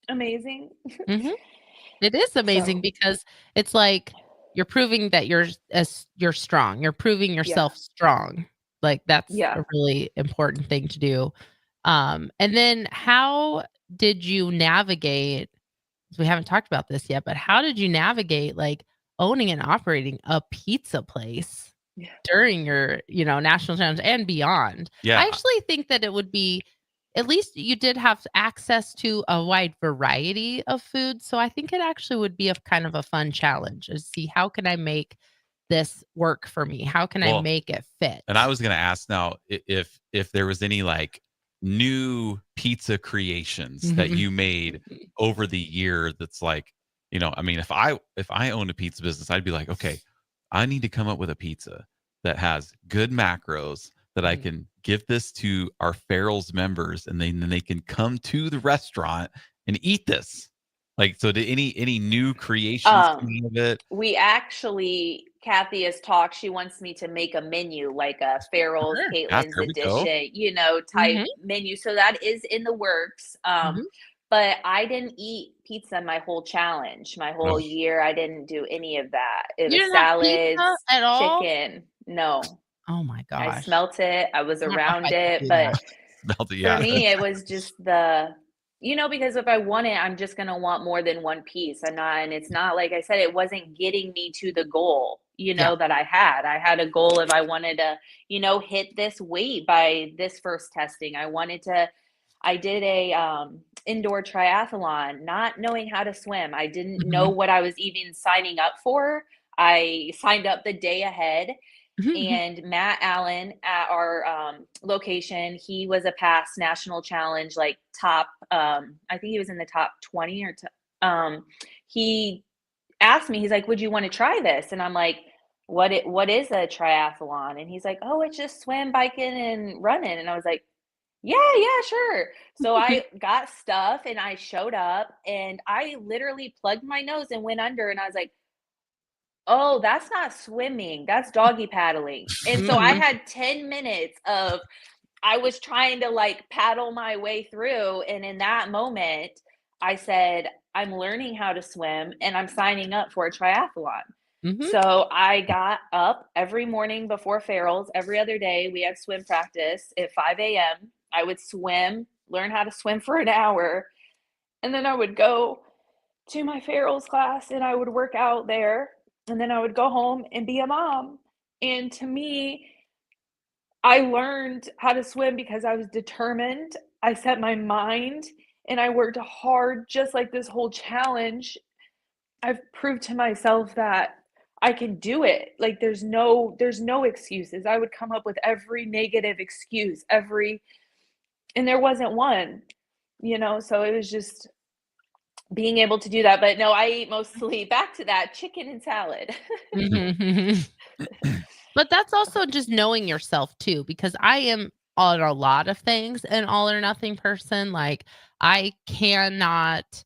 amazing. It is amazing because it's like you're proving that you're strong. You're proving yourself strong. Like, that's a really important thing to do. And then how did you navigate? We haven't talked about this yet, but how did you navigate like owning and operating a pizza place during your, national challenge and beyond? Yeah. I actually think that it would be, at least you did have access to a wide variety of food. So I think it actually would be a kind of a fun challenge to see, how can I make this work for me? How can I make it fit? And I was going to ask now if there was any like new pizza creations that you made over the year that's like, I mean, if I owned a pizza business, I'd be like, okay, I need to come up with a pizza that has good macros that I can give this to our Farrell's members, and then they can come to the restaurant and eat this. Like, so did any new creations come of it? We actually, Kathy has talked, she wants me to make a menu, like a Farrell's, Caitlin's edition, type menu. So that is in the works. But I didn't eat pizza my whole challenge, my whole year. I didn't do any of that. It was salads, at all? chicken. No. Oh my gosh. I smelt it. I was around it. But for me, it was just because if I want it, I'm just going to want more than one piece. And it's not, like I said, it wasn't getting me to the goal, that I had. I had a goal if I wanted to, hit this weight by this first testing. I did a indoor triathlon, not knowing how to swim. I didn't know what I was even signing up for. I signed up the day ahead. And Matt Allen at our location, he was a past national challenge, like top, I think he was in the top 20 or he asked me, he's like, would you want to try this? And I'm like, what is a triathlon? And he's like, oh, it's just swim, biking, and running. And I was like, yeah, sure. So I got stuff and I showed up and I literally plugged my nose and went under and I was like, oh, that's not swimming. That's doggy paddling. And so I had 10 minutes of, I was trying to like paddle my way through. And in that moment, I said, I'm learning how to swim and I'm signing up for a triathlon. So I got up every morning before Farrell's. Every other day, we had swim practice at 5 a.m. I would swim, learn how to swim for an hour. And then I would go to my Farrell's class and I would work out there. And then I would go home and be a mom. And to me, I learned how to swim because I was determined. I set my mind and I worked hard, just like this whole challenge. I've proved to myself that I can do it. Like there's no excuses. I would come up with every negative excuse, and there wasn't one, so it was just being able to do that. But no, I eat mostly, back to that, chicken and salad. But that's also just knowing yourself too, because I am on a lot of things an all or nothing person. Like I cannot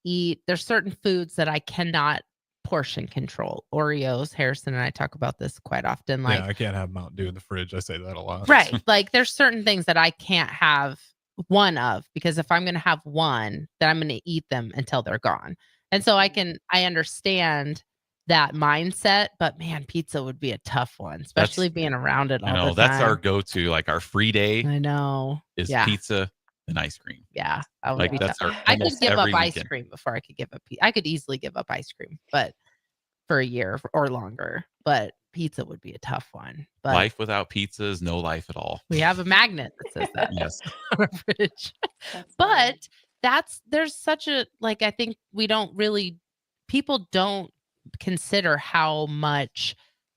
eat, there's certain foods that I cannot portion control. Oreos, Harrison and I talk about this quite often. Like, yeah, I can't have Mountain Dew in the fridge. I say that a lot. Right. Like there's certain things that I can't have one of, because if I'm going to have one, then I'm going to eat them until they're gone. And so I understand that mindset, but man, pizza would be a tough one, especially being around it all the time. That's our go-to, like our free day. I know. Is pizza and ice cream. Yeah. I would like that's our, I could give up ice weekend. cream before I could give up I could easily give up ice cream, but for a year or longer. But pizza would be a tough one. But life without pizza is no life at all. We have a magnet that says that. Yes. On our fridge. But there's such a, like, I think people don't consider how much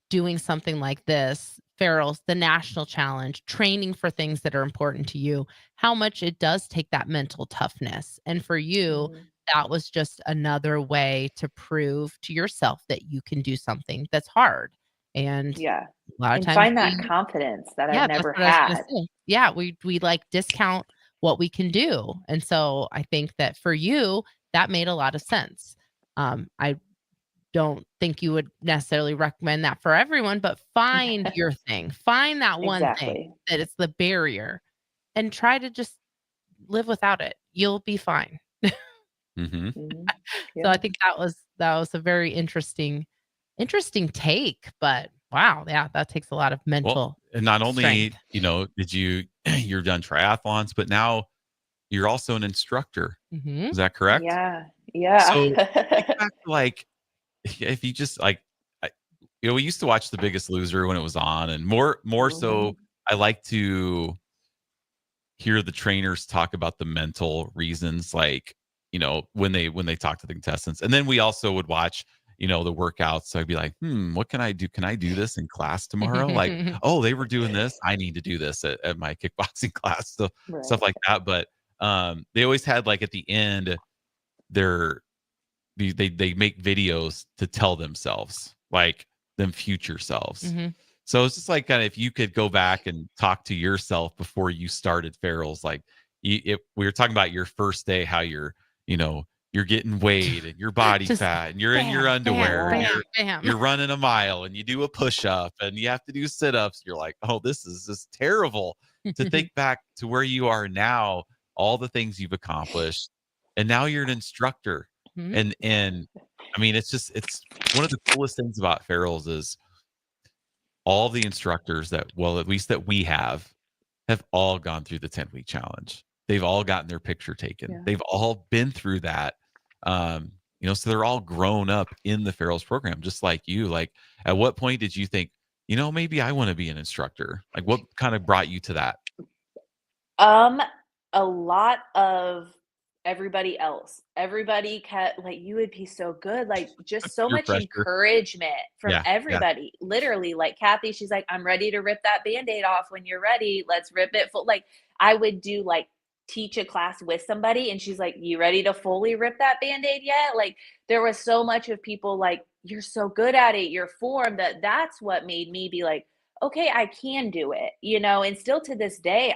doing something like this, Farrell's, the national challenge, training for things that are important to you, how much it does take that mental toughness. And for you, that was just another way to prove to yourself that you can do something that's hard. And a lot of and times find that confidence that I've never had. Yeah, we like discount what we can do. And so I think that for you, that made a lot of sense. I don't think you would necessarily recommend that for everyone, but find your thing. Find that one thing that it's the barrier and try to just live without it. You'll be fine. So I think that was a very interesting take, but wow, yeah, that takes a lot of mental and not only strength. Did you're done triathlons, but now you're also an instructor. Is that correct? Yeah. So like, if you just like, we used to watch The Biggest Loser when it was on, and more so I like to hear the trainers talk about the mental reasons, like, when they talk to the contestants. And then we also would watch, the workouts. So I'd be like, what can I do? Can I do this in class tomorrow? Like, oh, they were doing this. I need to do this at my kickboxing class. So stuff like that. But they always had, like, at the end, they make videos to tell themselves, like, them future selves. So it's just like, kind of, if you could go back and talk to yourself before you started Farrell's, like, we were talking about your first day, how you're getting weighed and your body fat and you're in your underwear and you're running a mile and you do a push-up and you have to do sit-ups. You're like, oh, this is just terrible. To think back to where you are now, all the things you've accomplished, and now you're an instructor. And I mean, it's one of the coolest things about Farrell's is all the instructors that we have all gone through the 10-week challenge. They've all gotten their picture taken. Yeah. They've all been through that. So they're all grown up in the Farrell's program, just like you. Like, at what point did you think, maybe I want to be an instructor? Like, what kind of brought you to that? A lot of everybody else. Everybody kept like, you would be so good. Like, just so Peer much pressure. encouragement from Yeah, yeah. everybody. Literally, like Kathy, she's like, I'm ready to rip that Band-Aid off when you're ready. Let's rip it full. Like, I would do like teach a class with somebody and she's like, you ready to fully rip that Band-Aid yet? Like, there was so much of people like, you're so good at it, you're formed. That's what made me be like, okay, I can do it, you know. And still to this day,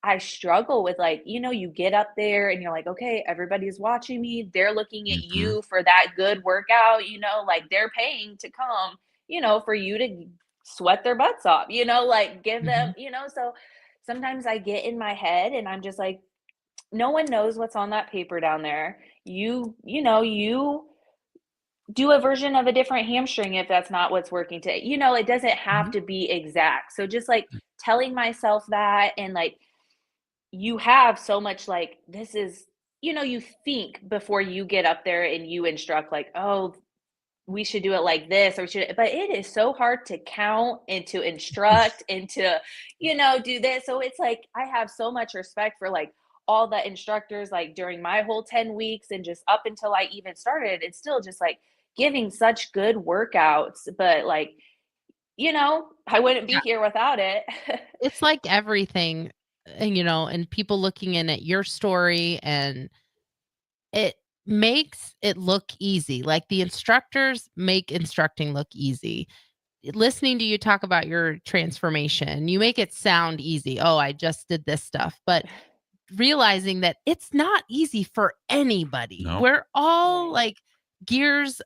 I struggle with like, you know, you get up there and you're like, okay, everybody's watching me. They're looking at you for that good workout, you know, like they're paying to come, you know, for you to sweat their butts off, you know, like give them, you know. So sometimes I get in my head and I'm just like, no one knows what's on that paper down there. You know, you do a version of a different hamstring if that's not what's working today. You know, it doesn't have to be exact. So just like telling myself that, and like, you have so much like, this is, you know, you think before you get up there and you instruct like, oh, we should do it like this, or should, but it is so hard to count and to instruct and to, you know, do this. So it's like, I have so much respect for like all the instructors, like during my whole 10 weeks and just up until I even started, it's still just like giving such good workouts. But like, you know, I wouldn't be here without it. It's like everything, and you know, and people looking in at your story, and it makes it look easy. Like the instructors make instructing look easy. Listening to you talk about your transformation, you make it sound easy. Oh, I just did this stuff. But realizing that it's not easy for anybody. No. We're all like gears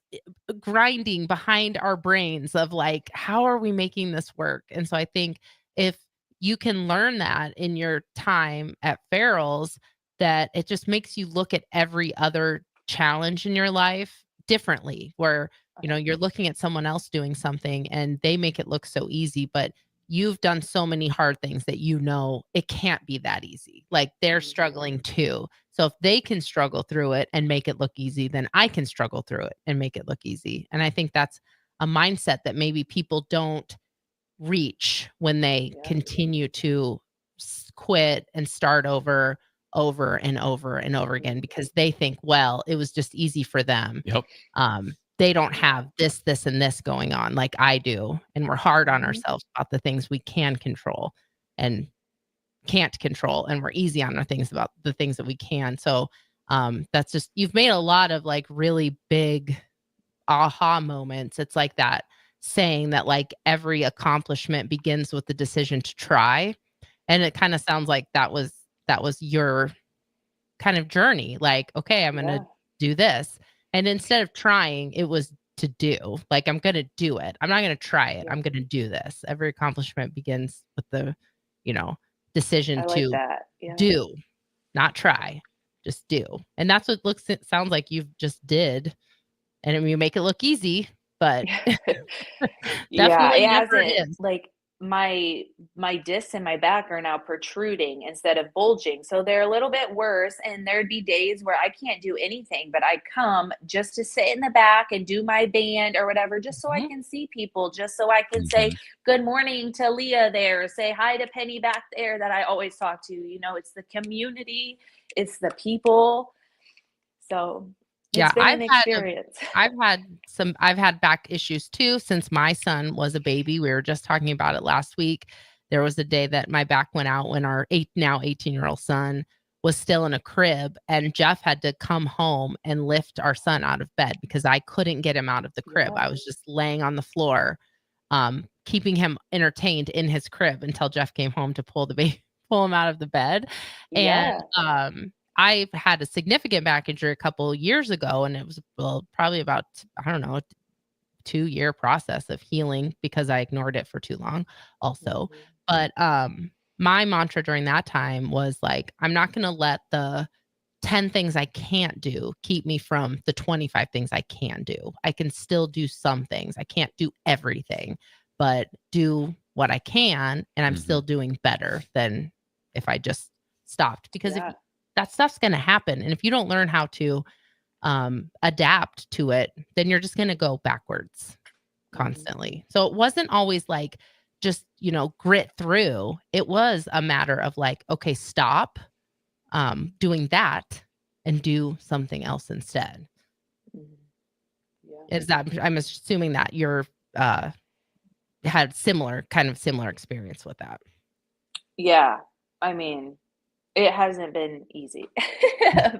grinding behind our brains of like, how are we making this work? And so I think if you can learn that in your time at Farrell's, that it just makes you look at every other challenge in your life differently, where, you know, you're looking at someone else doing something and they make it look so easy, but you've done so many hard things that, you know, it can't be that easy. Like they're struggling too. So if they can struggle through it and make it look easy, then I can struggle through it and make it look easy. And I think that's a mindset that maybe people don't reach when they continue to quit and start over and over and over again, because they think, well, it was just easy for them. Yep. They don't have this, and this going on like I do. And we're hard on ourselves about the things we can control and can't control. And we're easy on our things about the things that we can. So that's just, you've made a lot of like really big aha moments. It's like that saying that like every accomplishment begins with the decision to try. And it kind of sounds like that was your kind of journey. Like, okay, I'm going to do this. And instead of trying, it was to do. Like, I'm going to do it. I'm not going to try it. I'm going to do this. Every accomplishment begins with the, you know, decision I like to that. do, not try, just do. And that's what sounds like you've just did. And I mean, you make it look easy, but definitely It never hasn't. is. Like my discs in my back are now protruding instead of bulging, so they're a little bit worse. And there'd be days where I can't do anything, but I come just to sit in the back and do my band or whatever, just so I can see people, just so I can say good morning to Leah there, say hi to Penny back there that I always talk to. You know, it's the community, it's the people. So it's been an experience. I've had back issues too since my son was a baby. We were just talking about it last week. There was a day that my back went out when our now 18-year-old son was still in a crib, and Jeff had to come home and lift our son out of bed because I couldn't get him out of the crib. I was just laying on the floor, keeping him entertained in his crib until Jeff came home to pull him out of the bed. And I had a significant back injury a couple years ago, and it was probably about, I don't know, 2-year process of healing because I ignored it for too long also. But my mantra during that time was like, I'm not going to let the 10 things I can't do keep me from the 25 things I can do. I can still do some things. I can't do everything, but do what I can, and I'm still doing better than if I just stopped. Because if that stuff's going to happen. And if you don't learn how to adapt to it, then you're just going to go backwards constantly. So it wasn't always like just, you know, grit through. It was a matter of like, okay, stop doing that and do something else instead. Yeah. Is that, I'm assuming that you're had similar experience with that. Yeah. I mean, it hasn't been easy.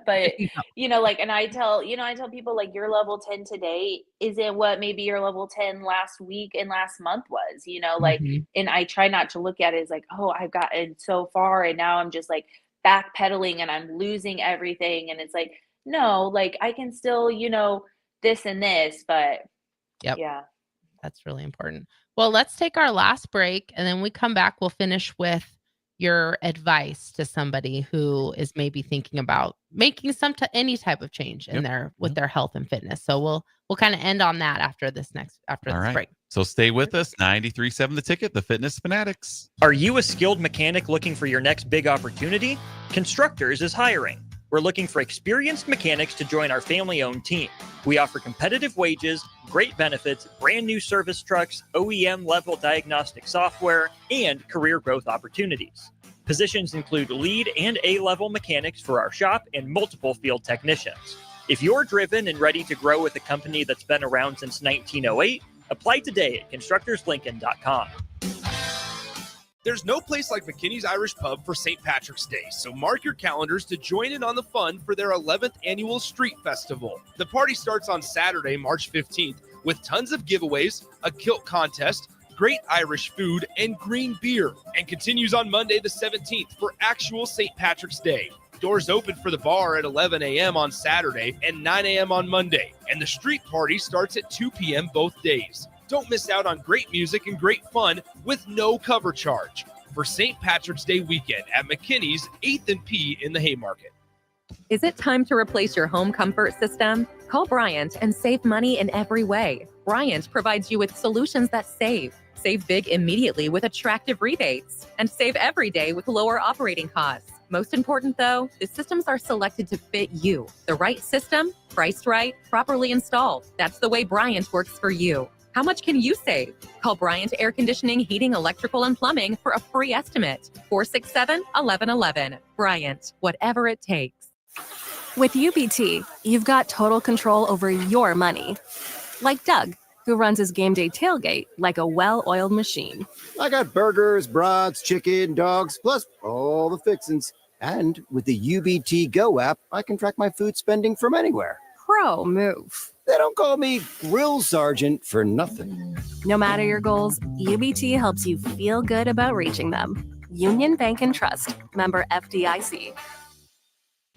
But, like, and I tell people, like, your level 10 today isn't what maybe your level 10 last week and last month was, like, and I try not to look at it as like, oh, I've gotten so far and now I'm just like backpedaling and I'm losing everything. And it's like, no, like I can still, this and this, but Yep. yeah. That's really important. Well, let's take our last break, and then we come back, we'll finish with your advice to somebody who is maybe thinking about making any type of change in with their health and fitness. So we'll kind of end on that after this break. So stay with us. 93.7 The Ticket, the Fitness Fanatics. Are you a skilled mechanic looking for your next big opportunity? Constructors is hiring. We're looking for experienced mechanics to join our family-owned team. We offer competitive wages, great benefits, brand new service trucks, OEM-level diagnostic software, and career growth opportunities. Positions include lead and A-level mechanics for our shop and multiple field technicians. If you're driven and ready to grow with a company that's been around since 1908, apply today at constructorslincoln.com. There's no place like McKinney's Irish Pub for St. Patrick's Day, so mark your calendars to join in on the fun for their 11th annual Street Festival. The party starts on Saturday, March 15th, with tons of giveaways, a kilt contest, great Irish food, and green beer, and continues on Monday the 17th for actual St. Patrick's Day. Doors open for the bar at 11 a.m. on Saturday and 9 a.m. on Monday, and the street party starts at 2 p.m. both days. Don't miss out on great music and great fun with no cover charge for St. Patrick's Day weekend at McKinney's 8th and P in the Haymarket. Is it time to replace your home comfort system? Call Bryant and save money in every way. Bryant provides you with solutions that save. Save big immediately with attractive rebates, and save every day with lower operating costs. Most important though, the systems are selected to fit you. The right system, priced right, properly installed. That's the way Bryant works for you. How much can you save? Call Bryant Air Conditioning, Heating, Electrical, and Plumbing for a free estimate. 467-1111. Bryant, whatever it takes. With UBT, you've got total control over your money. Like Doug, who runs his game day tailgate like a well-oiled machine. I got burgers, brats, chicken, dogs, plus all the fixins. And with the UBT Go app, I can track my food spending from anywhere. Pro move. They don't call me Grill Sergeant for nothing. No matter your goals, UBT helps you feel good about reaching them. Union Bank and Trust. Member FDIC.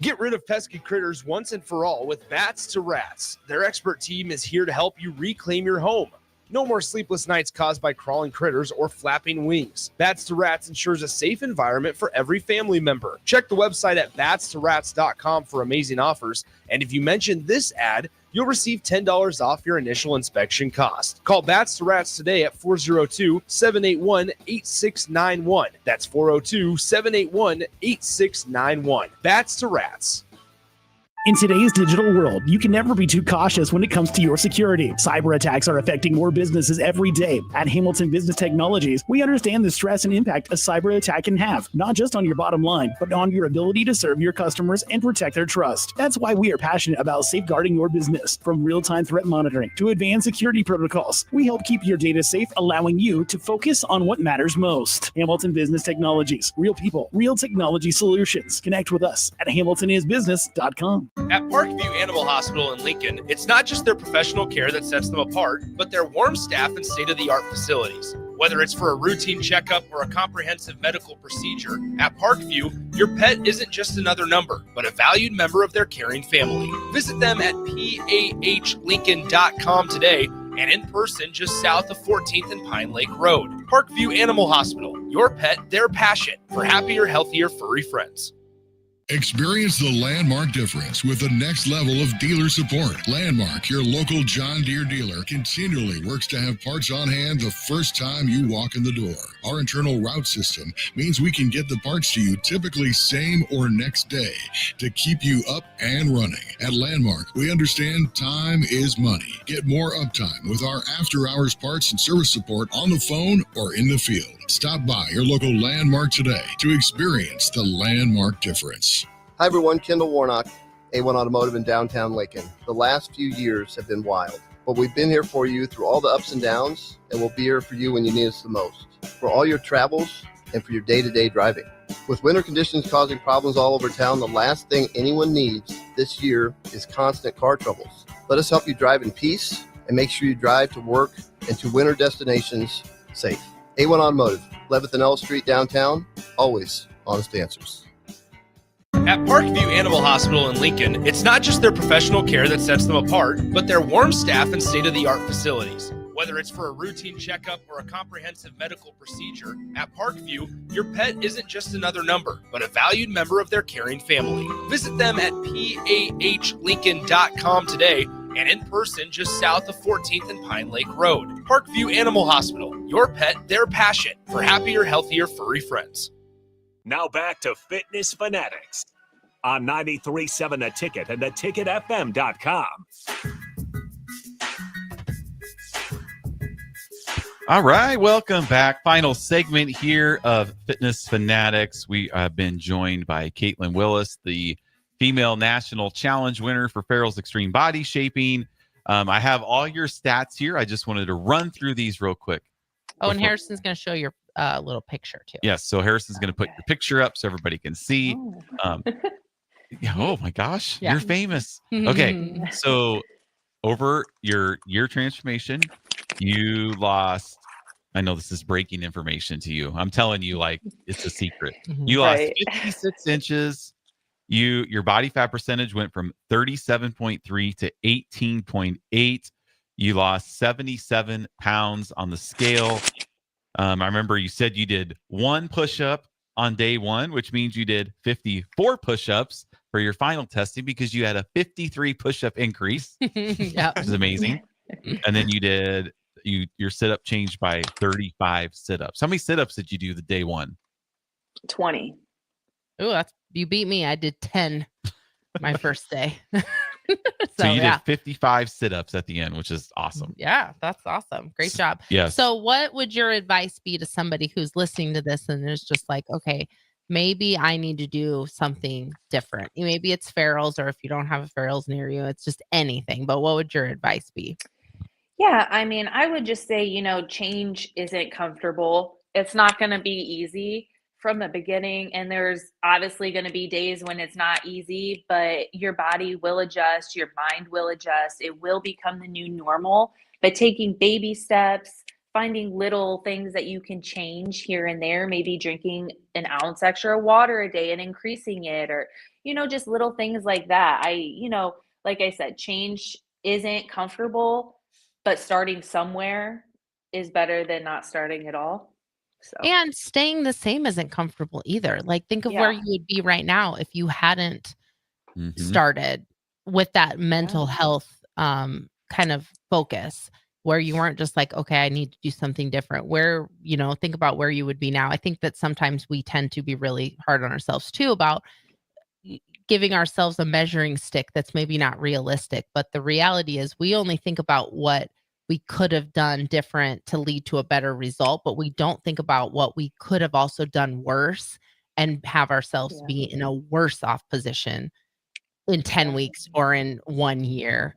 Get rid of pesky critters once and for all with Bats to Rats. Their expert team is here to help you reclaim your home. No more sleepless nights caused by crawling critters or flapping wings. Bats to Rats ensures a safe environment for every family member. Check the website at batstorats.com for amazing offers. And if you mention this ad, you'll receive $10 off your initial inspection cost. Call Bats to Rats today at 402-781-8691. That's 402-781-8691. Bats to Rats. In today's digital world, you can never be too cautious when it comes to your security. Cyber attacks are affecting more businesses every day. At Hamilton Business Technologies, we understand the stress and impact a cyber attack can have, not just on your bottom line, but on your ability to serve your customers and protect their trust. That's why we are passionate about safeguarding your business. From real-time threat monitoring to advanced security protocols, we help keep your data safe, allowing you to focus on what matters most. Hamilton Business Technologies. Real people, real technology solutions. Connect with us at hamiltonisbusiness.com. At Parkview Animal Hospital in Lincoln, it's not just their professional care that sets them apart, but their warm staff and state-of-the-art facilities. Whether it's for a routine checkup or a comprehensive medical procedure, at Parkview, your pet isn't just another number, but a valued member of their caring family. Visit them at pahlincoln.com today and in person just south of 14th and Pine Lake Road. Parkview Animal Hospital, your pet, their passion for happier, healthier, furry friends. Experience the Landmark difference with the next level of dealer support. Landmark, your local John Deere dealer, continually works to have parts on hand the first time you walk in the door. Our internal route system means we can get the parts to you typically same or next day to keep you up and running. At Landmark, we understand time is money. Get more uptime with our after-hours parts and service support on the phone or in the field. Stop by your local Landmark today to experience the Landmark difference. Hi everyone, Kendall Warnock. A1 Automotive in downtown Lincoln. The last few years have been wild, but we've been here for you through all the ups and downs, and we'll be here for you when you need us the most, for all your travels and for your day-to-day driving. With winter conditions causing problems all over town, the last thing anyone needs this year is constant car troubles. Let us help you drive in peace and make sure you drive to work and to winter destinations safe. A1 Automotive, 11th and L Street downtown, always honest answers. At Parkview Animal Hospital in Lincoln, it's not just their professional care that sets them apart, but their warm staff and state-of-the-art facilities. Whether it's for a routine checkup or a comprehensive medical procedure, at Parkview, your pet isn't just another number, but a valued member of their caring family. Visit them at pahlincoln.com today and in person just south of 14th and Pine Lake Road. Parkview Animal Hospital, your pet, their passion for happier, healthier, furry friends. Now back to Fitness Fanatics on 93.7 The Ticket and theticketfm.com. All right, welcome back. Final segment here of Fitness Fanatics. We have been joined by Caitlin Willis, the female national challenge winner for Farrell's Extreme Body Shaping. I have all your stats here. I just wanted to run through these real quick. Oh, and Harrison's going to show your little picture too. Yes, so Harrison's going to put your picture up so everybody can see. Oh my gosh, Yeah. you're famous. Okay, so over your year transformation, you lost, I know this is breaking information to you. I'm telling you, like, it's a secret. You lost 56 inches. Your body fat percentage went from 37.3 to 18.8. You lost 77 pounds on the scale. I remember you said you did 1 push-up on day 1, which means you did 54 push-ups for your final testing because you had a 53 push-up increase, Yeah. which is amazing. And then you did your sit-up changed by 35 sit-ups. How many sit-ups did you do the day 1? 20. Ooh, you beat me. I did 10 my first day. So you did 55 sit-ups at the end, which is awesome. Yeah, that's awesome. Great job. Yes. So what would your advice be to somebody who's listening to this and is just like, okay, maybe I need to do something different. Maybe it's Farrell's, or if you don't have a Farrell's near you, it's just anything. But what would your advice be? Yeah, I mean, I would just say, change isn't comfortable. It's not going to be easy from the beginning. And there's obviously going to be days when it's not easy, but your body will adjust, your mind will adjust. It will become the new normal. But taking baby steps, finding little things that you can change here and there, maybe drinking an ounce extra water a day and increasing it, or, just little things like that. Like I said, change isn't comfortable, but starting somewhere is better than not starting at all. So. And staying the same isn't comfortable either. Like, think of where you would be right now if you hadn't started with that mental health kind of focus, where you weren't just like, okay, I need to do something different. Where, think about where you would be now. I think that sometimes we tend to be really hard on ourselves too about giving ourselves a measuring stick that's maybe not realistic. But the reality is we only think about what we could have done different to lead to a better result, but we don't think about what we could have also done worse and have ourselves be in a worse off position in 10 weeks or in 1 year.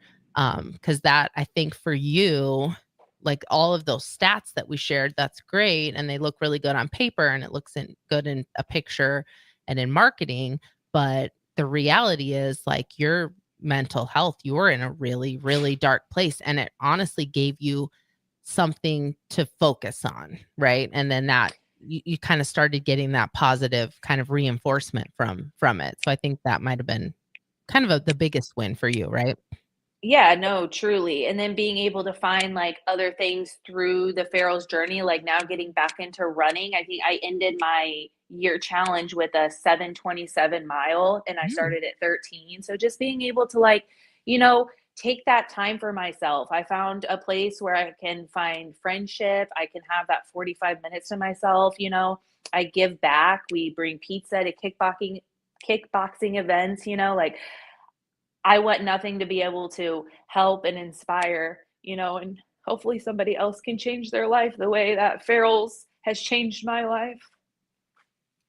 Because that, I think for you, like all of those stats that we shared, that's great. And they look really good on paper and it looks good in a picture and in marketing. But the reality is, like, your mental health, you were in a really, really dark place, and it honestly gave you something to focus on, right? And then that you kind of started getting that positive kind of reinforcement from it. So I think that might have been kind of the biggest win for you, right? Yeah, no, truly. And then being able to find like other things through the Farrell's journey, like now getting back into running. I think I ended my year challenge with a 7:27 mile and I started at 13. So just being able to take that time for myself. I found a place where I can find friendship. I can have that 45 minutes to myself. I give back. We bring pizza to kickboxing events, I want nothing to be able to help and inspire, and hopefully somebody else can change their life the way that Farrell's has changed my life.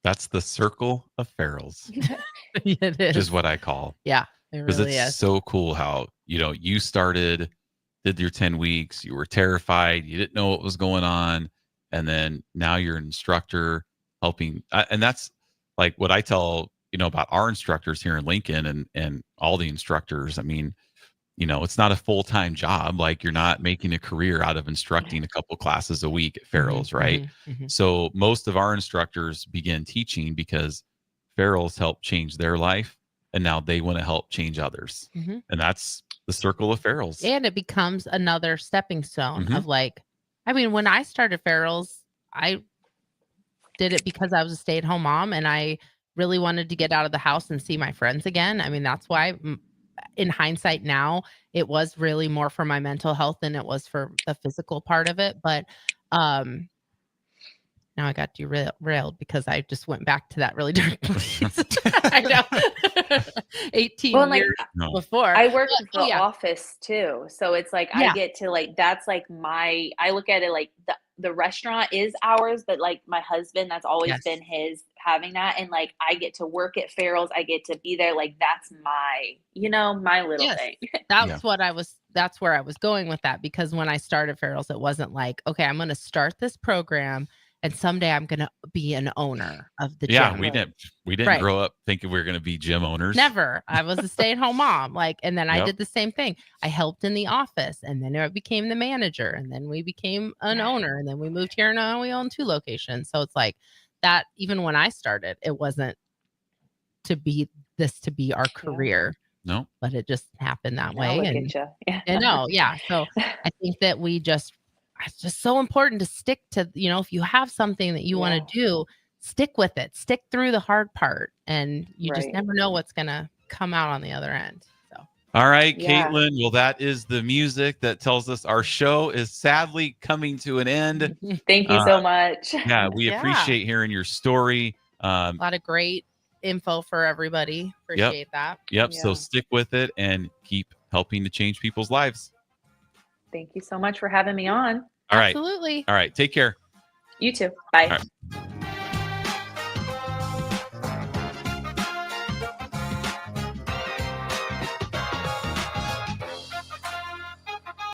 That's the circle of Farrell's. It is. Which is what I call. Yeah. It Because really it's is. so cool how, you started, did your 10 weeks, you were terrified, you didn't know what was going on. And then now you're an instructor helping. And that's like what I tell, about our instructors here in Lincoln and all the instructors. I mean, it's not a full-time job. Like you're not making a career out of instructing a couple classes a week at Farrell's, right? So most of our instructors begin teaching because Farrell's helped change their life, and now they want to help change others. Mhm. And that's the circle of Farrell's. And it becomes another stepping stone Mhm. of when I started Farrell's, I did it because I was a stay-at-home mom and I really wanted to get out of the house and see my friends again. I mean, that's why in hindsight now, it was really more for my mental health than it was for the physical part of it. But now I got derailed because I just went back to that really dark place. I know. 18 years before. I work But, for the office too. So it's like I get to that's like I look at it like the restaurant is ours, but like my husband, that's always been his having that. And like I get to work at Farrell's, I get to be there. Like that's my, my little thing. That's that's where I was going with that, because when I started Farrell's, it wasn't like, okay, I'm going to start this program and someday I'm going to be an owner of the gym. We didn't grow up thinking we were going to be gym owners. Never. I was a stay-at-home mom. And then I Yep. did the same thing. I helped in the office, and then I became the manager, and then we became an owner, and then we moved here, and now we own 2 locations. So it's like that. Even when I started, it wasn't to be our career. No, but it just happened that Now way. look And at ya. Yeah. I know. Yeah. So I think that it's just so important to stick to, if you have something that you want to do, stick with it, stick through the hard part, and you just never know what's going to come out on the other end. So, all right, Yeah. Caitlin. Well, that is the music that tells us our show is sadly coming to an end. Thank you so much. Yeah, we Yeah. appreciate hearing your story. A lot of great info for everybody. Appreciate that. Yep. So stick with it and keep helping to change people's lives. Thank you so much for having me on. All right. Absolutely. All right. Take care. You too. Bye. All right.